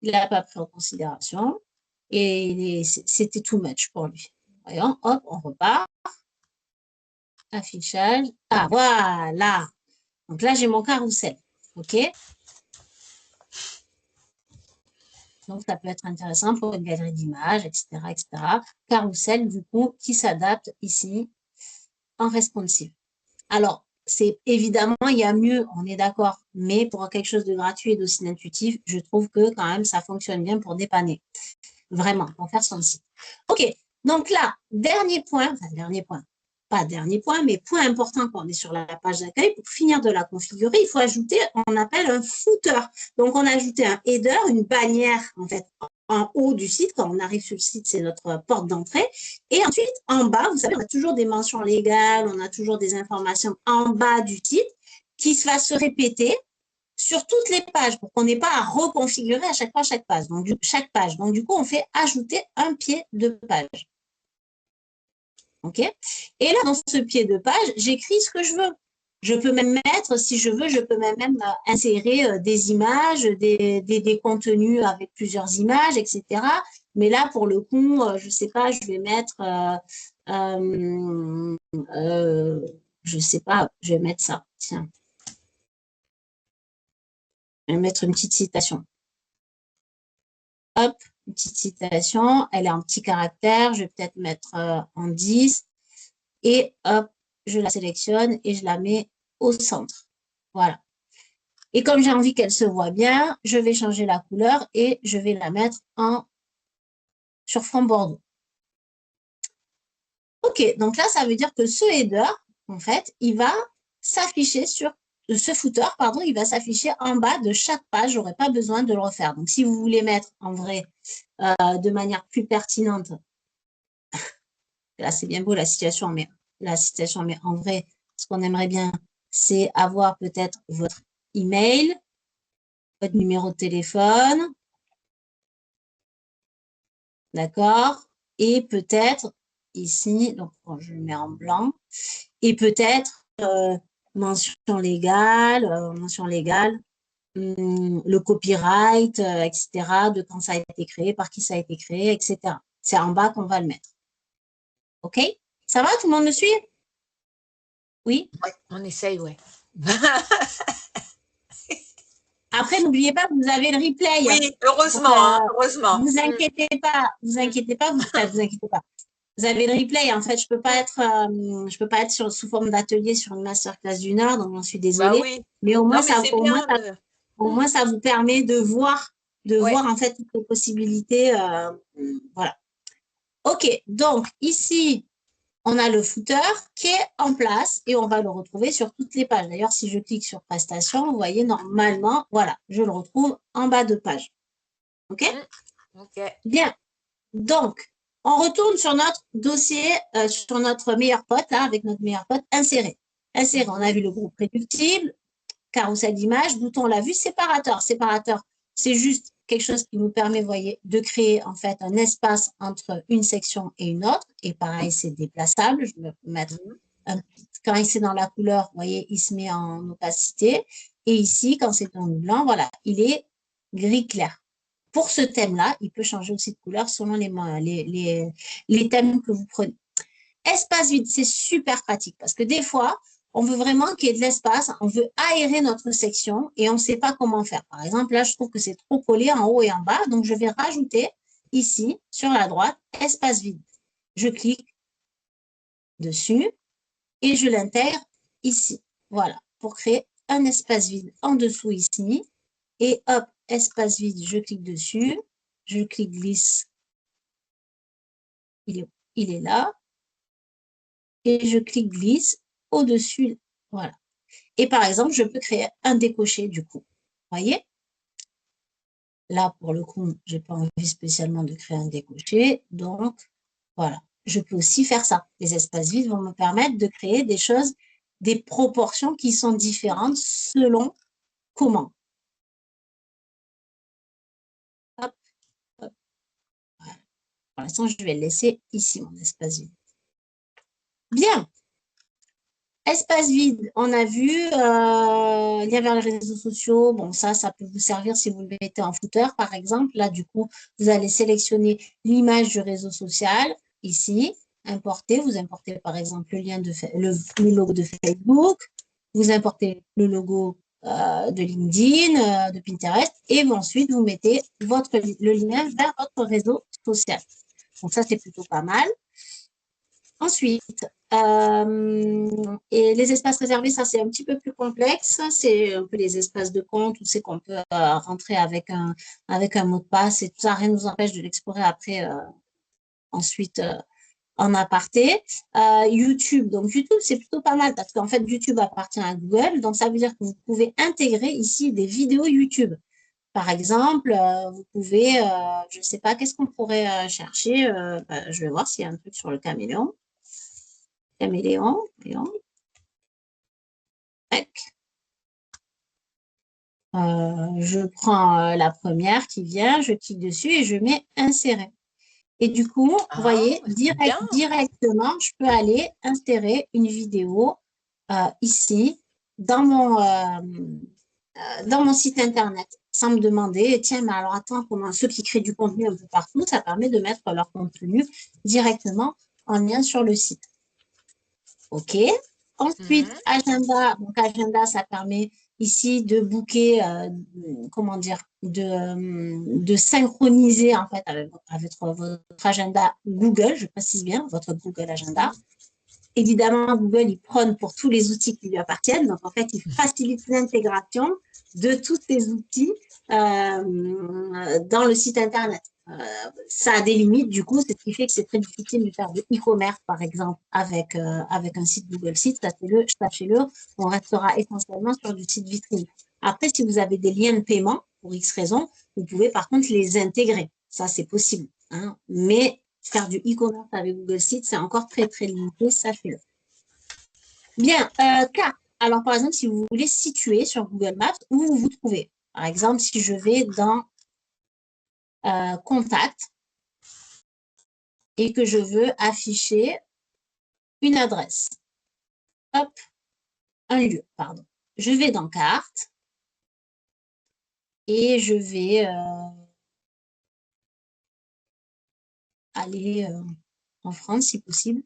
Il n'a pas pris en considération et c'était too much pour lui. Voyons, hop, on repart. Affichage. Ah, voilà. Donc là, j'ai mon carrousel. OK? Donc, ça peut être intéressant pour une galerie d'images, etc., etc. Carrousel, du coup, qui s'adapte ici en responsive. Alors, c'est évidemment, il y a mieux, on est d'accord, mais pour quelque chose de gratuit et d'aussi intuitif, je trouve que quand même, ça fonctionne bien pour dépanner. Vraiment, pour faire son site. OK, donc là, dernier point, pas dernier point, mais point important quand on est sur la page d'accueil, pour finir de la configurer, il faut ajouter, on appelle un footer. Donc, on a ajouté un header, une bannière, en fait, en haut du site. Quand on arrive sur le site, c'est notre porte d'entrée. Et ensuite, en bas, vous savez, on a toujours des mentions légales, on a toujours des informations en bas du site qui va se répéter sur toutes les pages pour qu'on n'ait pas à reconfigurer à chaque fois chaque page. Donc, du coup, on fait ajouter un pied de page. OK? Et là, dans ce pied de page, j'écris ce que je veux. Je peux même mettre, si je veux, je peux même insérer des images, des contenus avec plusieurs images, etc. Mais là, pour le coup, je ne sais pas, je vais mettre, je ne sais pas, je vais mettre ça. Tiens. Je vais mettre une petite citation. Hop, une petite citation. Elle est en petit caractère. Je vais peut-être mettre en 10. Et hop, je la sélectionne et je la mets au centre. Voilà. Et comme j'ai envie qu'elle se voit bien, je vais changer la couleur et je vais la mettre sur fond bordeaux. OK, donc là, ça veut dire que ce header, en fait, il va s'afficher ce footer, pardon, il va s'afficher en bas de chaque page. Je n'aurai pas besoin de le refaire. Donc, si vous voulez mettre en vrai de manière plus pertinente, là, c'est bien beau la situation, mais en vrai, ce qu'on aimerait bien, c'est avoir peut-être votre email, votre numéro de téléphone, d'accord? Et peut-être ici, donc je le mets en blanc, et peut-être mention légale, le copyright, etc., de quand ça a été créé, par qui ça a été créé, etc. C'est en bas qu'on va le mettre. OK? Ça va? Tout le monde me suit? Oui? Ouais, on essaye, ouais. Après, n'oubliez pas que vous avez le replay. Oui, heureusement, heureusement. Vous inquiétez pas, vous inquiétez pas, vous inquiétez pas. Vous avez le replay. En fait, je peux pas être sous forme d'atelier sur une masterclass d'1 heure, donc j'en suis désolée. Bah oui. Mais au moins, Non, mais c'est bien. au moins, ça vous permet de voir en fait toutes les possibilités. Voilà. OK. Donc ici, on a le footer qui est en place et on va le retrouver sur toutes les pages. D'ailleurs, si je clique sur prestations, vous voyez, normalement, voilà, je le retrouve en bas de page. OK? OK. Bien. Donc, on retourne sur notre dossier, sur notre meilleur pote, là, avec notre meilleur pote, insérer. Insérer, on a vu le groupe réductible, carrousel d'images, bouton, on l'a vu, séparateur. Séparateur, c'est juste quelque chose qui nous permet, vous voyez, de créer en fait un espace entre une section et une autre. Et pareil, c'est déplaçable. Je vais mettre quand c'est dans la couleur, vous voyez, il se met en opacité. Et ici, quand c'est en blanc, voilà, il est gris clair. Pour ce thème-là, il peut changer aussi de couleur selon les thèmes que vous prenez. espace vide, c'est super pratique parce que des fois, on veut vraiment qu'il y ait de l'espace, on veut aérer notre section et on ne sait pas comment faire. Par exemple, là, je trouve que c'est trop collé en haut et en bas, donc je vais rajouter ici, sur la droite, espace vide. Je clique dessus et je l'intègre ici. Voilà, pour créer un espace vide en dessous ici. Et hop, espace vide, je clique dessus, je clique glisse, il est là, et je clique glisse au-dessus, voilà. Et par exemple, je peux créer un décoché du coup. Vous voyez? Là, pour le coup, je n'ai pas envie spécialement de créer un décoché, donc voilà. Je peux aussi faire ça. Les espaces vides vont me permettre de créer des choses, des proportions qui sont différentes selon comment. Hop, hop. Voilà. Pour l'instant, je vais le laisser ici, mon espace vide. Bien. Espace vide, on a vu, lien vers les réseaux sociaux. Bon, ça peut vous servir si vous le mettez en footer, par exemple. Là, du coup, vous allez sélectionner l'image du réseau social, ici, importer. Vous importez, par exemple, le lien le logo de Facebook. Vous importez le logo de LinkedIn, de Pinterest. Et ensuite, vous mettez le lien vers votre réseau social. Donc, ça, c'est plutôt pas mal. Ensuite, et les espaces réservés, ça c'est un petit peu plus complexe. C'est un peu les espaces de compte où c'est qu'on peut rentrer avec un mot de passe et tout ça. Rien ne nous empêche de l'explorer après, ensuite en aparté. YouTube, donc YouTube c'est plutôt pas mal parce qu'en fait YouTube appartient à Google. Donc ça veut dire que vous pouvez intégrer ici des vidéos YouTube. Par exemple, vous pouvez, je ne sais pas, qu'est-ce qu'on pourrait chercher. Je vais voir s'il y a un truc sur le caméléon. Caméléon. Je prends la première qui vient, je clique dessus et je mets insérer. Et du coup, vous voyez, directement, je peux aller insérer une vidéo ici dans mon site internet sans me demander, tiens, mais alors attends, comment ceux qui créent du contenu un peu partout, ça permet de mettre leur contenu directement en lien sur le site. OK. Ensuite, agenda. Donc, agenda, ça permet ici de booker, comment dire, de synchroniser en fait avec votre agenda Google, je précise bien, votre Google Agenda. Évidemment, Google, il prône pour tous les outils qui lui appartiennent. Donc, en fait, il facilite l'intégration de tous ces outils dans le site Internet. Ça a des limites, du coup, c'est ce qui fait que c'est très difficile de faire du e-commerce, par exemple, avec un site Google Sites. Sachez-le, on restera essentiellement sur du site vitrine. Après, si vous avez des liens de paiement, pour X raisons, vous pouvez par contre les intégrer. Ça, c'est possible. Hein. Mais faire du e-commerce avec Google Sites, c'est encore très, très limité, sachez-le. Bien, carte. Alors, par exemple, si vous voulez situer sur Google Maps où vous vous trouvez. Par exemple, si je vais dans Contact et que je veux afficher une adresse. Hop, un lieu, pardon. Je vais dans Carte et je vais aller en France, si possible.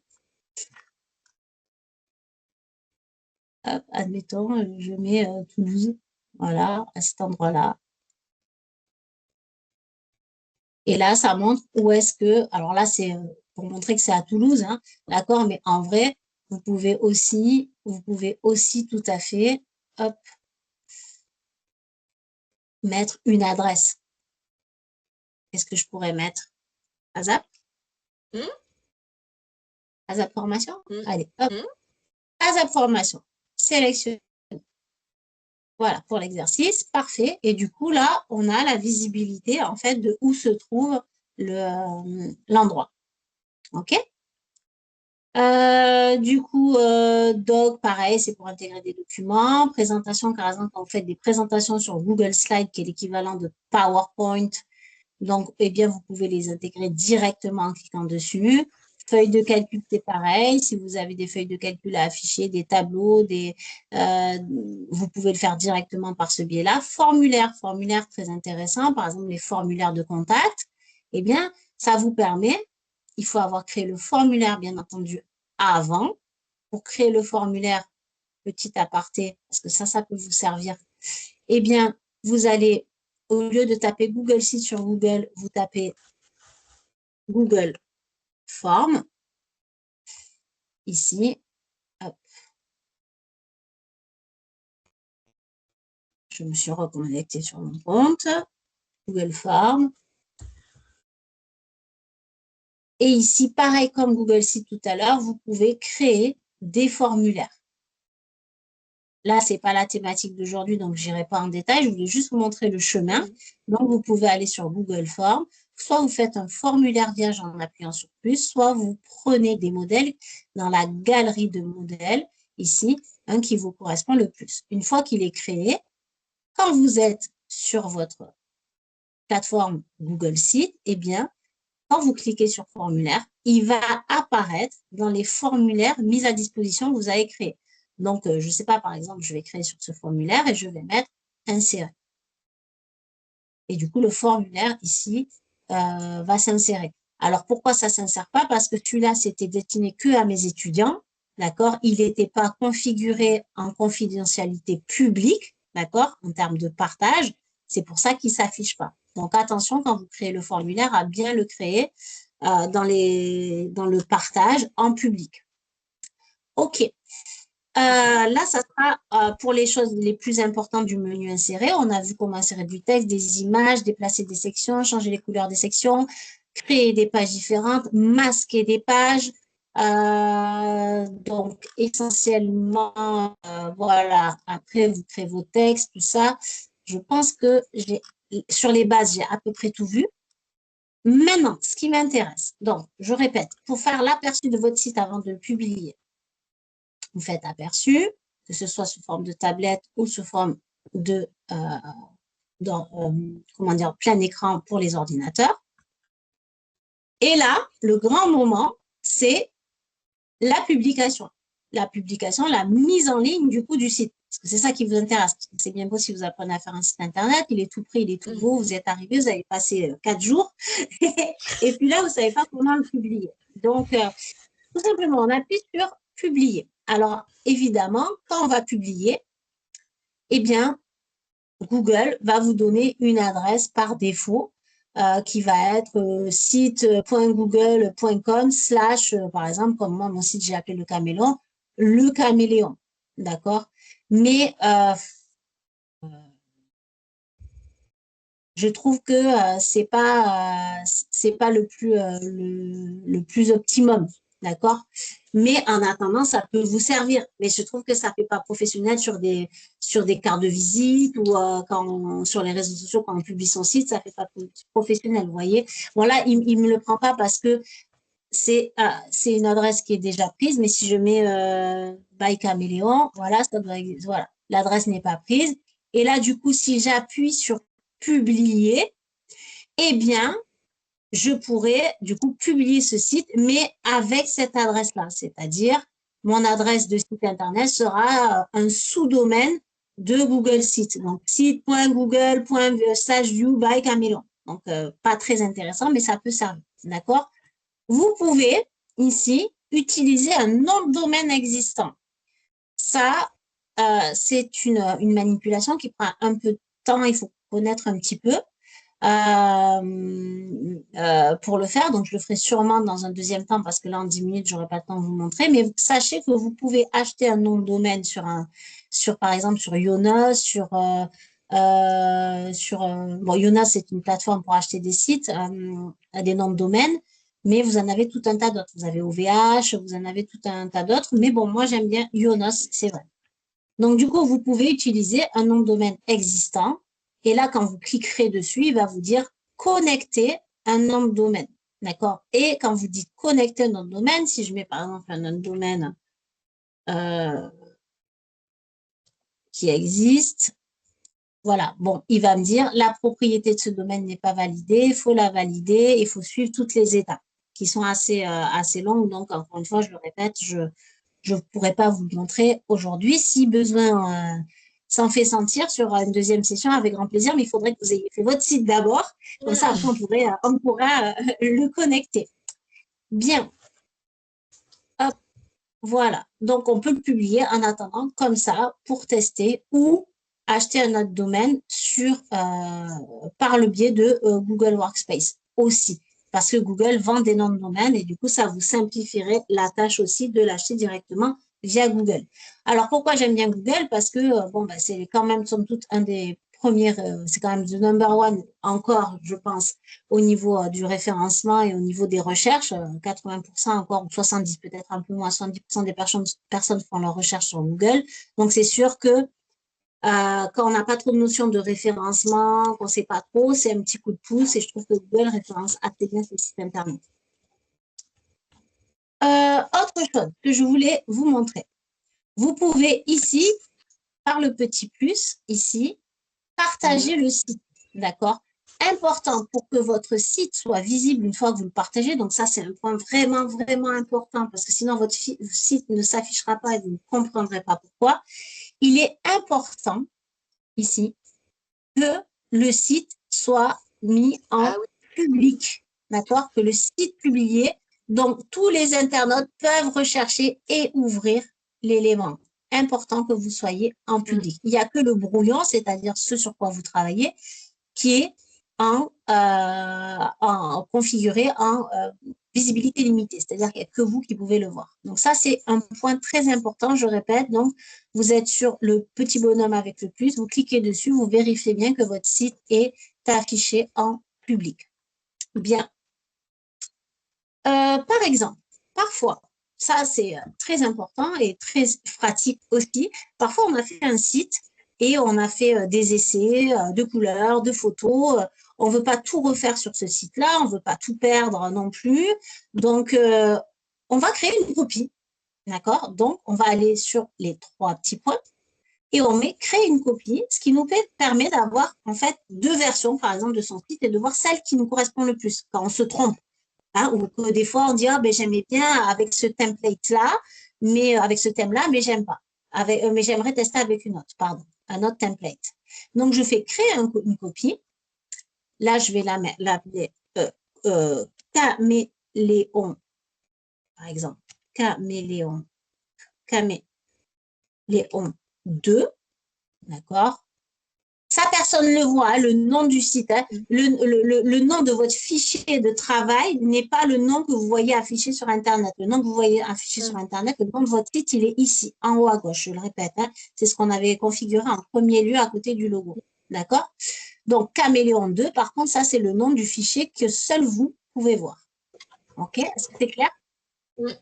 Hop, admettons, je mets Toulouse, voilà, à cet endroit-là. Et là, ça montre où est-ce que, alors là, c'est pour montrer que c'est à Toulouse, hein, d'accord, mais en vrai, vous pouvez aussi tout à fait, hop, mettre une adresse. Qu'est-ce que je pourrais mettre? ASAP? ASAP formation? Allez, hop, ASAP formation. Sélectionne. Voilà, pour l'exercice, parfait. Et du coup, là, on a la visibilité, en fait, de où se trouve l'endroit. OK? Du coup, doc, pareil, c'est pour intégrer des documents. Présentation, par exemple, quand vous faites des présentations sur Google Slide, qui est l'équivalent de PowerPoint, donc, eh bien, vous pouvez les intégrer directement en cliquant dessus. Feuilles de calcul, c'est pareil. Si vous avez des feuilles de calcul à afficher, des tableaux, vous pouvez le faire directement par ce biais-là. Formulaire très intéressant. Par exemple, les formulaires de contact. Eh bien, ça vous permet, il faut avoir créé le formulaire, bien entendu, avant pour créer le formulaire, petit aparté, parce que ça peut vous servir. Eh bien, vous allez, au lieu de taper Google Sheets sur Google, vous tapez Google Form, ici. Hop. Je me suis reconnectée sur mon compte, Google Form. Et ici, pareil comme Google Sheets tout à l'heure, vous pouvez créer des formulaires. Là, ce n'est pas la thématique d'aujourd'hui, donc je n'irai pas en détail. Je voulais juste vous montrer le chemin. Donc, vous pouvez aller sur Google Form. Soit vous faites un formulaire vierge en appuyant sur plus, soit vous prenez des modèles dans la galerie de modèles, ici, un qui vous correspond le plus. Une fois qu'il est créé, quand vous êtes sur votre plateforme Google Sheets, eh bien, quand vous cliquez sur formulaire, il va apparaître dans les formulaires mis à disposition que vous avez créés. Donc, je ne sais pas, par exemple, je vais créer sur ce formulaire et je vais mettre insérer. Et du coup, le formulaire ici va s'insérer. Alors, pourquoi ça ne s'insère pas? Parce que celui-là, c'était destiné que à mes étudiants, d'accord? Il n'était pas configuré en confidentialité publique, d'accord? En termes de partage, c'est pour ça qu'il ne s'affiche pas. Donc, attention, quand vous créez le formulaire, à bien le créer dans le partage en public. OK. Là, ça sera pour les choses les plus importantes du menu insérer. On a vu comment insérer du texte, des images, déplacer des sections, changer les couleurs des sections, créer des pages différentes, masquer des pages. Donc, essentiellement, voilà, après, vous créez vos textes, tout ça. Je pense que sur les bases, j'ai à peu près tout vu. Maintenant, ce qui m'intéresse, donc, je répète, pour faire l'aperçu de votre site avant de le publier, vous faites aperçu, que ce soit sous forme de tablette ou sous forme de comment dire, plein écran pour les ordinateurs. Et là, le grand moment, c'est la publication. La publication, la mise en ligne du coup du site. Parce que c'est ça qui vous intéresse. C'est bien beau si vous apprenez à faire un site internet, il est tout prêt, il est tout beau, vous êtes arrivé, vous avez passé 4 jours. Et puis là, vous ne savez pas comment le publier. Donc, tout simplement, on appuie sur publier. Alors, évidemment, quand on va publier, eh bien, Google va vous donner une adresse par défaut qui va être site.google.com / par exemple, comme moi, mon site, j'ai appelé le caméléon, d'accord? Mais je trouve que c'est pas le plus optimum, d'accord? Mais en attendant, ça peut vous servir. Mais je trouve que ça fait pas professionnel sur des cartes de visite ou sur les réseaux sociaux quand on publie son site, ça fait pas professionnel, vous voyez? Bon là, il me le prend pas parce que c'est une adresse qui est déjà prise, mais si je mets by Caméléon, voilà, voilà, l'adresse n'est pas prise. Et là, du coup, si j'appuie sur publier, eh bien, je pourrais du coup publier ce site, mais avec cette adresse-là, c'est-à-dire mon adresse de site internet sera un sous-domaine de Google Sites, donc site.google.view by Caméléon. Donc, pas très intéressant, mais ça peut servir, d'accord? Vous pouvez ici utiliser un nom de domaine existant. Ça, c'est une manipulation qui prend un peu de temps, il faut connaître un petit peu pour le faire. Donc, je le ferai sûrement dans un deuxième temps parce que là, en 10 minutes, je n'aurai pas le temps de vous montrer. Mais sachez que vous pouvez acheter un nom de domaine par exemple, sur Yonos, bon, Yonos, c'est une plateforme pour acheter des sites, des noms de domaine. Mais vous en avez tout un tas d'autres. Vous avez OVH, vous en avez tout un tas d'autres. Mais bon, moi, j'aime bien Yonos, c'est vrai. Donc, du coup, vous pouvez utiliser un nom de domaine existant. Et là, quand vous cliquerez dessus, il va vous dire connecter un nom de domaine. D'accord? Et quand vous dites connecter un nom de domaine, si je mets par exemple un nom de domaine qui existe, voilà, bon, il va me dire la propriété de ce domaine n'est pas validée, il faut la valider, il faut suivre toutes les étapes qui sont assez longues. Donc, encore une fois, je le répète, je ne pourrais pas vous le montrer aujourd'hui. Si besoin s'en fait sentir sur une deuxième session, avec grand plaisir, mais il faudrait que vous ayez fait votre site d'abord. Comme ça, après, on pourra le connecter. Bien. Hop. Voilà. Donc, on peut le publier en attendant comme ça pour tester ou acheter un autre domaine par le biais de Google Workspace aussi. Parce que Google vend des noms de domaine et du coup, ça vous simplifierait la tâche aussi de l'acheter directement via Google. Alors, pourquoi j'aime bien Google? Parce que, bon, ben, c'est quand même, somme toute, un des premiers, c'est quand même the number one encore, je pense, au niveau du référencement et au niveau des recherches. 80% encore, ou 70 peut-être un peu moins, 70% des personnes font leurs recherches sur Google. Donc, c'est sûr que quand on n'a pas trop de notion de référencement, qu'on ne sait pas trop, c'est un petit coup de pouce et je trouve que Google référence assez bien ces sites Internet. Autre chose que je voulais vous montrer. Vous pouvez ici, par le petit plus, ici, partager le site. D'accord? Important pour que votre site soit visible une fois que vous le partagez. Donc, ça, c'est un point vraiment, vraiment important parce que sinon, votre site ne s'affichera pas et vous ne comprendrez pas pourquoi. Il est important ici que le site soit mis en public. D'accord? Que le site publié, donc tous les internautes peuvent rechercher et ouvrir l'élément. Important que vous soyez en public. Il n'y a que le brouillon, c'est-à-dire ce sur quoi vous travaillez, qui est configuré en visibilité limitée, c'est-à-dire qu'il n'y a que vous qui pouvez le voir. Donc ça, c'est un point très important, je répète. Donc, vous êtes sur le petit bonhomme avec le plus, vous cliquez dessus, vous vérifiez bien que votre site est affiché en public. Bien. Par exemple, parfois, ça c'est très important et très pratique aussi. Parfois, on a fait un site et on a fait des essais de couleurs, de photos. On ne veut pas tout refaire sur ce site-là, on ne veut pas tout perdre non plus. Donc, on va créer une copie. D'accord? Donc, on va aller sur les trois petits points et on met créer une copie, ce qui nous permet d'avoir en fait deux versions, par exemple, de son site et de voir celle qui nous correspond le plus quand on se trompe. Hein, ou que des fois on dit ah, ben, j'aimais bien avec ce template-là, mais avec ce thème-là, mais j'aime pas. Mais j'aimerais tester avec une autre, pardon, un autre template. Donc je fais créer une copie. Là, je vais l'appeler Caméléon, par exemple. Caméléon 2, d'accord? Ça, personne ne le voit, le nom du site. Hein. Le nom de votre fichier de travail n'est pas le nom que vous voyez affiché sur Internet. Le nom que vous voyez affiché sur Internet, le nom de votre site, il est ici, en haut à gauche, je le répète. Hein. C'est ce qu'on avait configuré en premier lieu à côté du logo. D'accord? Donc, Caméléon 2, par contre, ça, c'est le nom du fichier que seul vous pouvez voir. OK? Est-ce que c'est clair? Oui.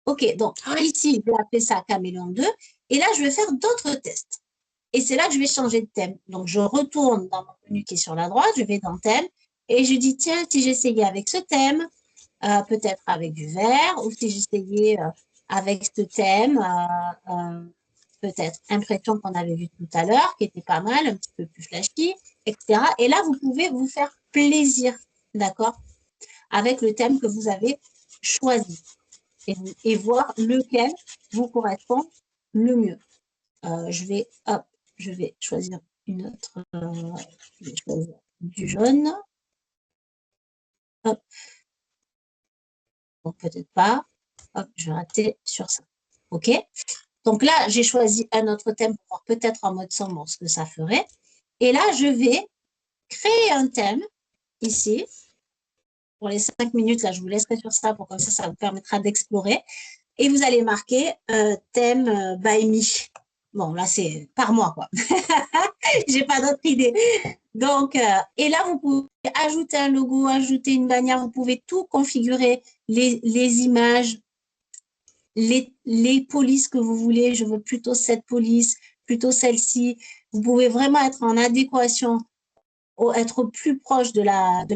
OK, donc ici, je vais appeler ça Caméléon 2. Et là, je vais faire d'autres tests. Et c'est là que je vais changer de thème. Donc, je retourne dans mon menu qui est sur la droite, je vais dans thème et je dis, tiens, si j'essayais avec ce thème, peut-être avec du vert, ou si j'essayais avec ce thème, peut-être impression qu'on avait vu tout à l'heure, qui était pas mal, un petit peu plus flashy, etc. Et là, vous pouvez vous faire plaisir, d'accord, avec le thème que vous avez choisi et voir lequel vous correspond le mieux. Je vais choisir une autre. Je vais choisir du jaune. Hop. Bon, peut-être pas. Hop, je vais rater sur ça. OK? Donc là, j'ai choisi un autre thème pour voir peut-être en mode sombre ce que ça ferait. Et là, je vais créer un thème ici. Pour les 5 minutes, là, je vous laisserai sur ça pour comme ça vous permettra d'explorer. Et vous allez marquer thème by me. Bon, là, c'est par moi, quoi. J'ai pas d'autre idée. Donc, et là, vous pouvez ajouter un logo, ajouter une bannière, vous pouvez tout configurer, les images, les polices que vous voulez. Je veux plutôt cette police, plutôt celle-ci. Vous pouvez vraiment être en adéquation, être au plus proche de la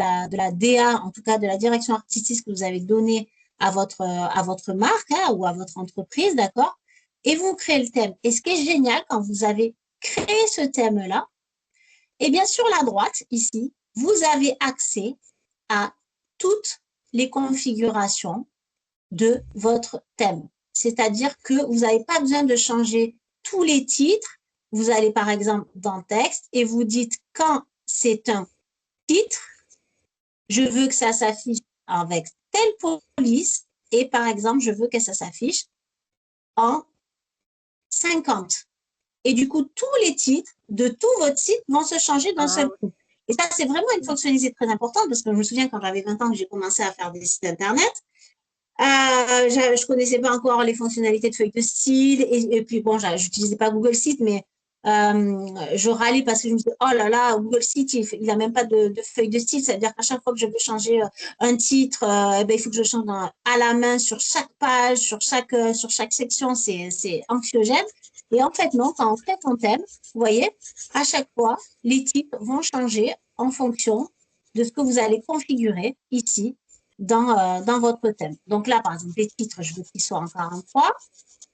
DA, en tout cas de la direction artistique que vous avez donnée à votre marque hein, ou à votre entreprise, d'accord? Et vous créez le thème. Et ce qui est génial, quand vous avez créé ce thème-là, et bien sur la droite, ici, vous avez accès à toutes les configurations de votre thème. C'est-à-dire que vous n'avez pas besoin de changer tous les titres. Vous allez par exemple dans texte et vous dites quand c'est un titre, je veux que ça s'affiche avec telle police et par exemple, je veux que ça s'affiche en 50. Et du coup, tous les titres de tout votre site vont se changer d'un seul coup. Et ça, c'est vraiment une fonctionnalité très importante parce que je me souviens quand j'avais 20 ans que j'ai commencé à faire des sites Internet, je connaissais pas encore les fonctionnalités de feuilles de style et puis bon, j'utilisais pas Google Sheets, mais je râlais parce que je me disais, oh là là, Google Sheets, il a même pas de feuille de style. C'est-à-dire qu'à chaque fois que je veux changer un titre, eh ben, il faut que je change à la main sur chaque page, sur chaque section. C'est anxiogène. Et en fait, non, quand on fait un thème, vous voyez, à chaque fois, les titres vont changer en fonction de ce que vous allez configurer ici dans votre thème. Donc là, par exemple, les titres, je veux qu'ils soient en 43.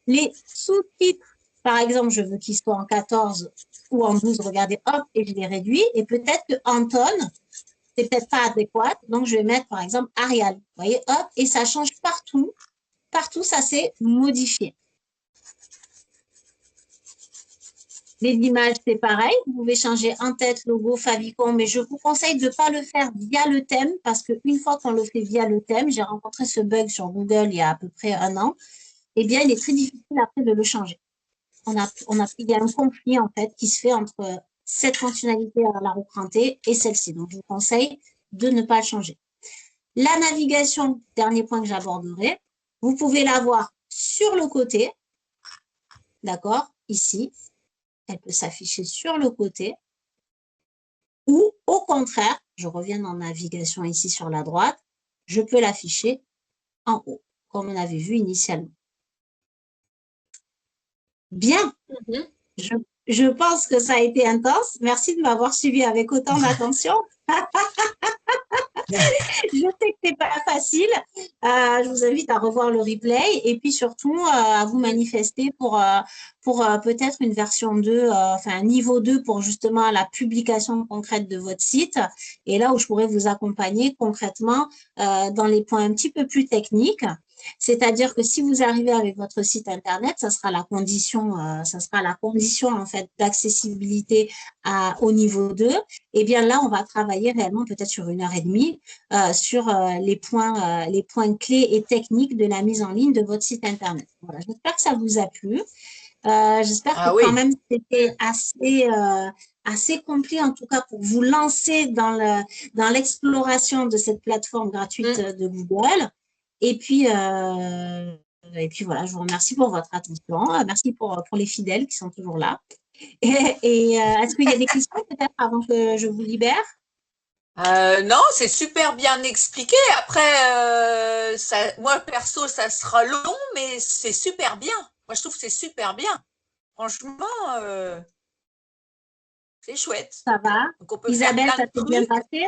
Les sous-titres, par exemple, je veux qu'ils soient en 14 ou en 12. Regardez, hop, et je les réduis. Et peut-être que Anton, c'est peut-être pas adéquat. Donc, je vais mettre, par exemple, Arial. Vous voyez, hop, et ça change partout. Partout, ça s'est modifié. Les images, c'est pareil. Vous pouvez changer en-tête, logo, favicon, mais je vous conseille de ne pas le faire via le thème parce qu'une fois qu'on le fait via le thème, j'ai rencontré ce bug sur Google il y a à peu près 1 an, eh bien, il est très difficile après de le changer. Il y a un conflit en fait qui se fait entre cette fonctionnalité à la roue crantée et celle-ci. Donc, je vous conseille de ne pas le changer. La navigation, dernier point que j'aborderai, vous pouvez l'avoir sur le côté, d'accord, ici. Elle peut s'afficher sur le côté ou au contraire, je reviens dans navigation ici sur la droite, je peux l'afficher en haut, comme on avait vu initialement. Bien, je pense que ça a été intense. Merci de m'avoir suivi avec autant d'attention. Je sais que c'est pas facile. Je vous invite à revoir le replay et puis surtout à vous manifester pour peut-être une version 2, enfin un niveau 2 pour justement la publication concrète de votre site. Et là où je pourrais vous accompagner concrètement dans les points un petit peu plus techniques. C'est-à-dire que si vous arrivez avec votre site internet, ça sera la condition en fait d'accessibilité au niveau 2. Et bien là, on va travailler réellement peut-être sur 1 heure et demie sur les points clés et techniques de la mise en ligne de votre site internet. Voilà, j'espère que ça vous a plu. J'espère que quand même c'était assez complet en tout cas pour vous lancer dans l'exploration de cette plateforme gratuite de Google. Et puis voilà, je vous remercie pour votre attention. Merci pour les fidèles qui sont toujours là. Et est-ce qu'il y a des questions peut-être avant que je vous libère? Non, c'est super bien expliqué. Après, moi perso, ça sera long, mais c'est super bien. Moi, je trouve que c'est super bien. Franchement, c'est chouette. Ça va. Donc, on peut faire Isabelle, plein ça de s'est bien trucs. passé?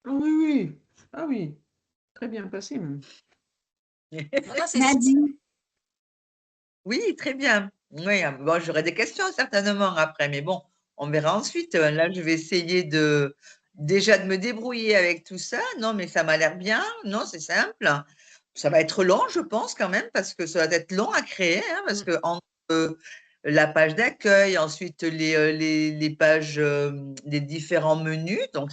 Oui, oui. Ah oui, très bien passé même. Non, Nadine? Oui, très bien. Oui, bon, j'aurai des questions certainement après, mais bon, on verra ensuite. Là, je vais essayer déjà de me débrouiller avec tout ça. Non, mais ça m'a l'air bien. Non, c'est simple. Ça va être long, je pense, quand même, parce que ça va être long à créer, hein, parce que entre la page d'accueil, ensuite les pages des différents menus, donc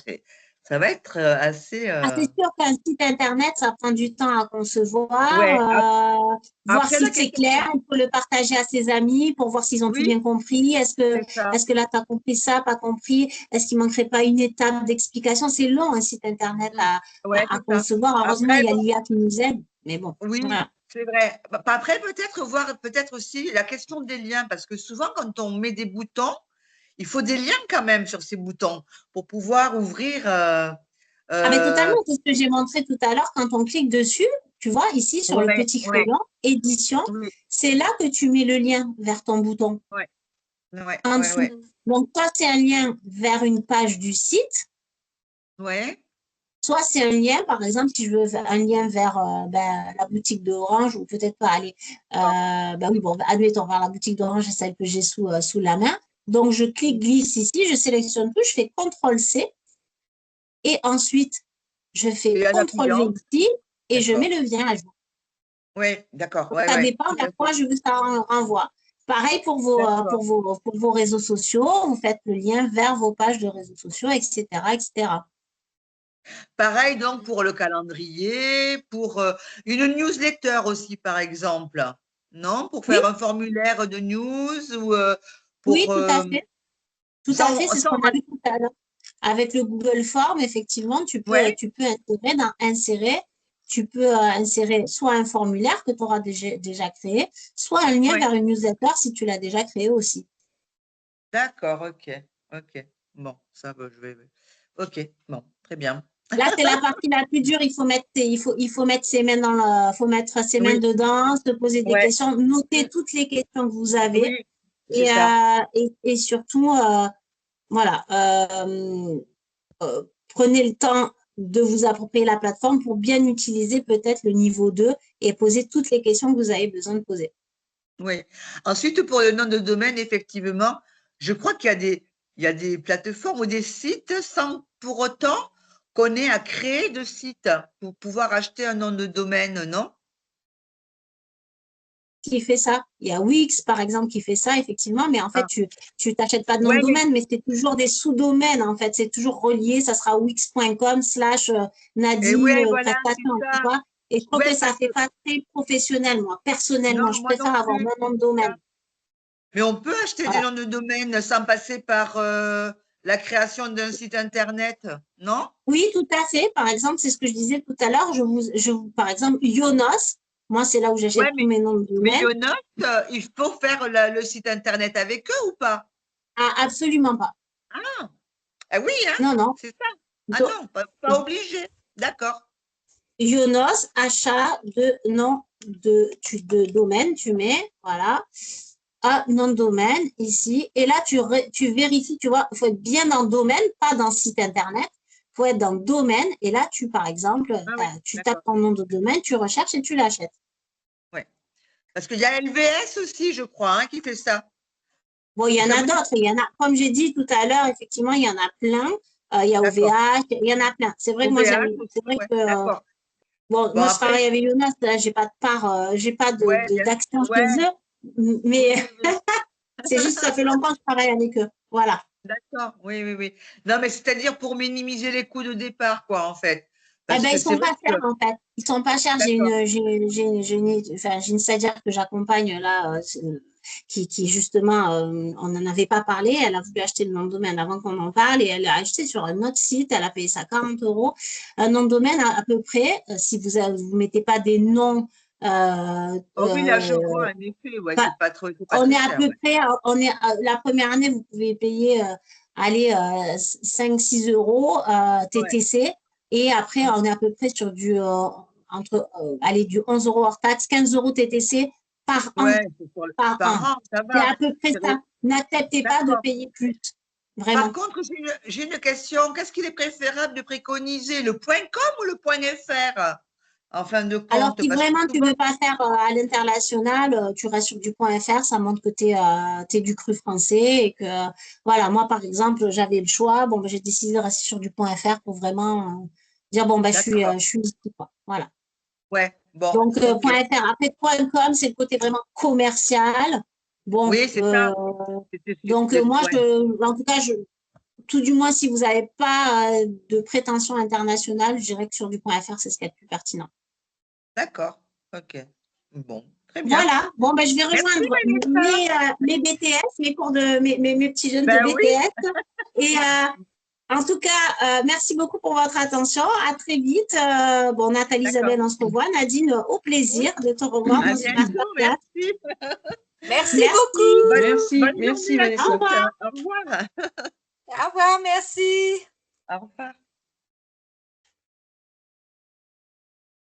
ça va être assez. C'est sûr qu'un site internet, ça prend du temps à concevoir. Ouais. Voir Après, si la c'est question, clair, il faut le partager à ses amis pour voir s'ils ont tout oui, bien compris. c'est ça. Est-ce que là, tu as compris ça, pas compris? Est-ce qu'il manquerait pas une étape d'explication? C'est long, un site internet Ouais, à c'est ça. concevoir. Heureusement, Après, il y a bon, l'IA qui nous aide. Mais bon, oui, voilà. c'est vrai. Après, peut-être voir peut-être aussi la question des liens, parce que souvent, quand on met des boutons, il faut des liens quand même sur ces boutons pour pouvoir ouvrir. Ah, mais Euh, totalement, c'est ce que j'ai montré tout à l'heure. Quand on clique dessus, tu vois, ici, sur le ouais, petit ouais, crayon, édition, oui, c'est là que tu mets le lien vers ton bouton ouais, ouais, en ouais, dessous. ouais, Donc, toi, c'est un lien vers une page du site. ouais, Soit c'est un lien, par exemple, si je veux un lien vers la boutique d'Orange, ou peut-être pas aller, oui, bon, admettons, vers la boutique d'Orange, c'est celle que j'ai sous la main. Donc, je clique, glisse ici, je sélectionne tout, je fais CTRL-C, et ensuite, je fais et en CTRL-V appuyant, ici, et je mets d'accord. le lien à jour. Oui, d'accord, Donc, ouais, ça ouais, dépend tout vers à quoi fait. je veux ça renvoie. Pareil D'accord. pour vos réseaux sociaux, vous faites le lien vers vos pages de réseaux sociaux, etc., etc. Pareil donc pour le calendrier, pour une newsletter aussi, par exemple. Non? Pour Oui, faire un formulaire de news ou oui, pour tout à fait. Tout à fait, c'est ce qu'on a va- vu tout à l'heure. Avec le Google Form, effectivement, ouais, tu peux insérer, tu peux insérer soit un formulaire que tu auras déjà créé, soit un lien ouais. vers une newsletter si tu l'as déjà créé aussi. D'accord, ok, ok. Bon, ça va, je vais. Ok, bon, très bien. Là, c'est la partie la plus dure. Il faut mettre ses mains faut mettre ses mains Oui, dedans, se poser des ouais, questions, noter toutes les questions que vous avez oui, c'est ça. et surtout, voilà, prenez le temps de vous approprier la plateforme pour bien utiliser peut-être le niveau 2 et poser toutes les questions que vous avez besoin de poser. Oui. Ensuite, pour le nom de domaine, effectivement, je crois il y a des plateformes ou des sites sans pour autant qu'on ait à créer de site pour pouvoir acheter un nom de domaine, non? Qui fait ça? Il y a Wix, par exemple, qui fait ça, effectivement, mais en fait, Ah, tu t'achètes pas de nom de ouais, mais domaine, mais c'est toujours des sous-domaines, en fait. C'est toujours relié, ça sera et wix.com/Nadine ouais, voilà, c'est prestation, tu ça. vois. Et je trouve Ouais, que ça parce que fait pas très professionnel, moi. non, Personnellement, je moi non préfère avoir plus, mon nom de c'est ça. domaine. Mais on peut acheter des Voilà. noms de domaine sans passer par la création d'un site internet, non? Oui, tout à fait. Par exemple, c'est ce que je disais tout à l'heure. Par exemple, Yonos, moi, c'est là où Ouais, j'achète tous mes noms de mais domaine. Yonos, il faut faire le site internet avec eux ou pas? Ah, absolument pas. Ah oui, hein, Non, non. c'est ça. Ah Do- non, pas obligé. D'accord. Yonos, achat de nom de domaine, tu mets, voilà, nom de domaine ici. Et là, tu vérifies, tu vois, il faut être bien dans domaine, pas dans site internet. Il faut être dans domaine. Et là, par exemple, Ah oui, tu tapes d'accord. ton nom de domaine, tu recherches et tu l'achètes. Ouais. Parce qu'il y a LVS aussi, je crois, hein, qui fait ça. Bon, il y en Ça a vous dit? d'autres. Il y en a, comme j'ai dit tout à l'heure, effectivement, il y en a plein. Il y a D'accord. OVH, il y en a plein. C'est vrai que moi, OVH c'est aussi, vrai ouais. que, D'accord. bon, Bon, moi, je après, travaille avec Jonas, là, j'ai pas de part, j'ai pas ouais, bien d'action sûr. chez Ouais, eux, oui, mais oui, oui. c'est juste, ça fait longtemps que je travaille avec eux. Voilà. D'accord. Oui, oui, oui. Non, mais c'est-à-dire pour minimiser les coûts de départ, quoi, en fait. Eh Parce ben, que ils c'est sont vrai pas que. chers, en fait. Ils sont pas chers. D'accord. J'ai une stagiaire que j'accompagne là, qui justement, on n'en avait pas parlé. Elle a voulu acheter le nom de domaine avant qu'on en parle et elle l'a acheté sur un autre site. Elle a payé ça 40 euros. Un nom de domaine à peu près, si vous mettez pas des noms, Oh oui, là, je vois, en effet, ouais, pas- c'est pas on très est à cher, peu ouais. près, la première année, vous pouvez payer, allez, 5-6 euros Ouais. TTC. Et après, on est à peu près sur allez, du 11 euros hors taxe, 15 euros TTC par an. Ouais, Par par an. an, ça C'est va. à peu près C'est ça. N'acceptez pas de D'accord. payer plus. Par Vraiment. contre, j'ai une question. Qu'est-ce qu'il est préférable de préconiser, le point .com ou le point .fr en fin de Alors, compte? si Parce que vraiment tu souvent, veux pas faire à l'international, tu restes sur du point .fr, ça montre que tu es, du cru français et que, voilà, moi, par exemple, j'avais le choix. Bon, ben, j'ai décidé de rester sur du point .fr pour vraiment dire, bon, ben, d'accord. je suis ici, quoi. Voilà. Ouais, bon, Donc, ok. point .fr. Après, point .com, c'est le côté vraiment commercial. Bon, Oui, c'est ça. donc, moi, Ouais, en tout cas, tout du moins, si vous n'avez pas de prétention internationale, je dirais que sur du point .fr, c'est ce qui est le plus pertinent. d'accord. Ok. Bon, très bien. Voilà. Bon, ben, je vais Merci, rejoindre Vanessa. mes BTS, mes cours mes petits jeunes de Ben oui, BTS. Et en tout cas, merci beaucoup pour votre attention. À très vite. Bon, Nathalie, d'accord. Isabelle, on se revoit. Nadine, au Oui, plaisir de te revoir à dans une bientôt. masterclass. Merci. Merci Merci. beaucoup. Merci, Bonne merci journée à Au Vanessa. tous. revoir. Au revoir. Au revoir, merci. Au revoir.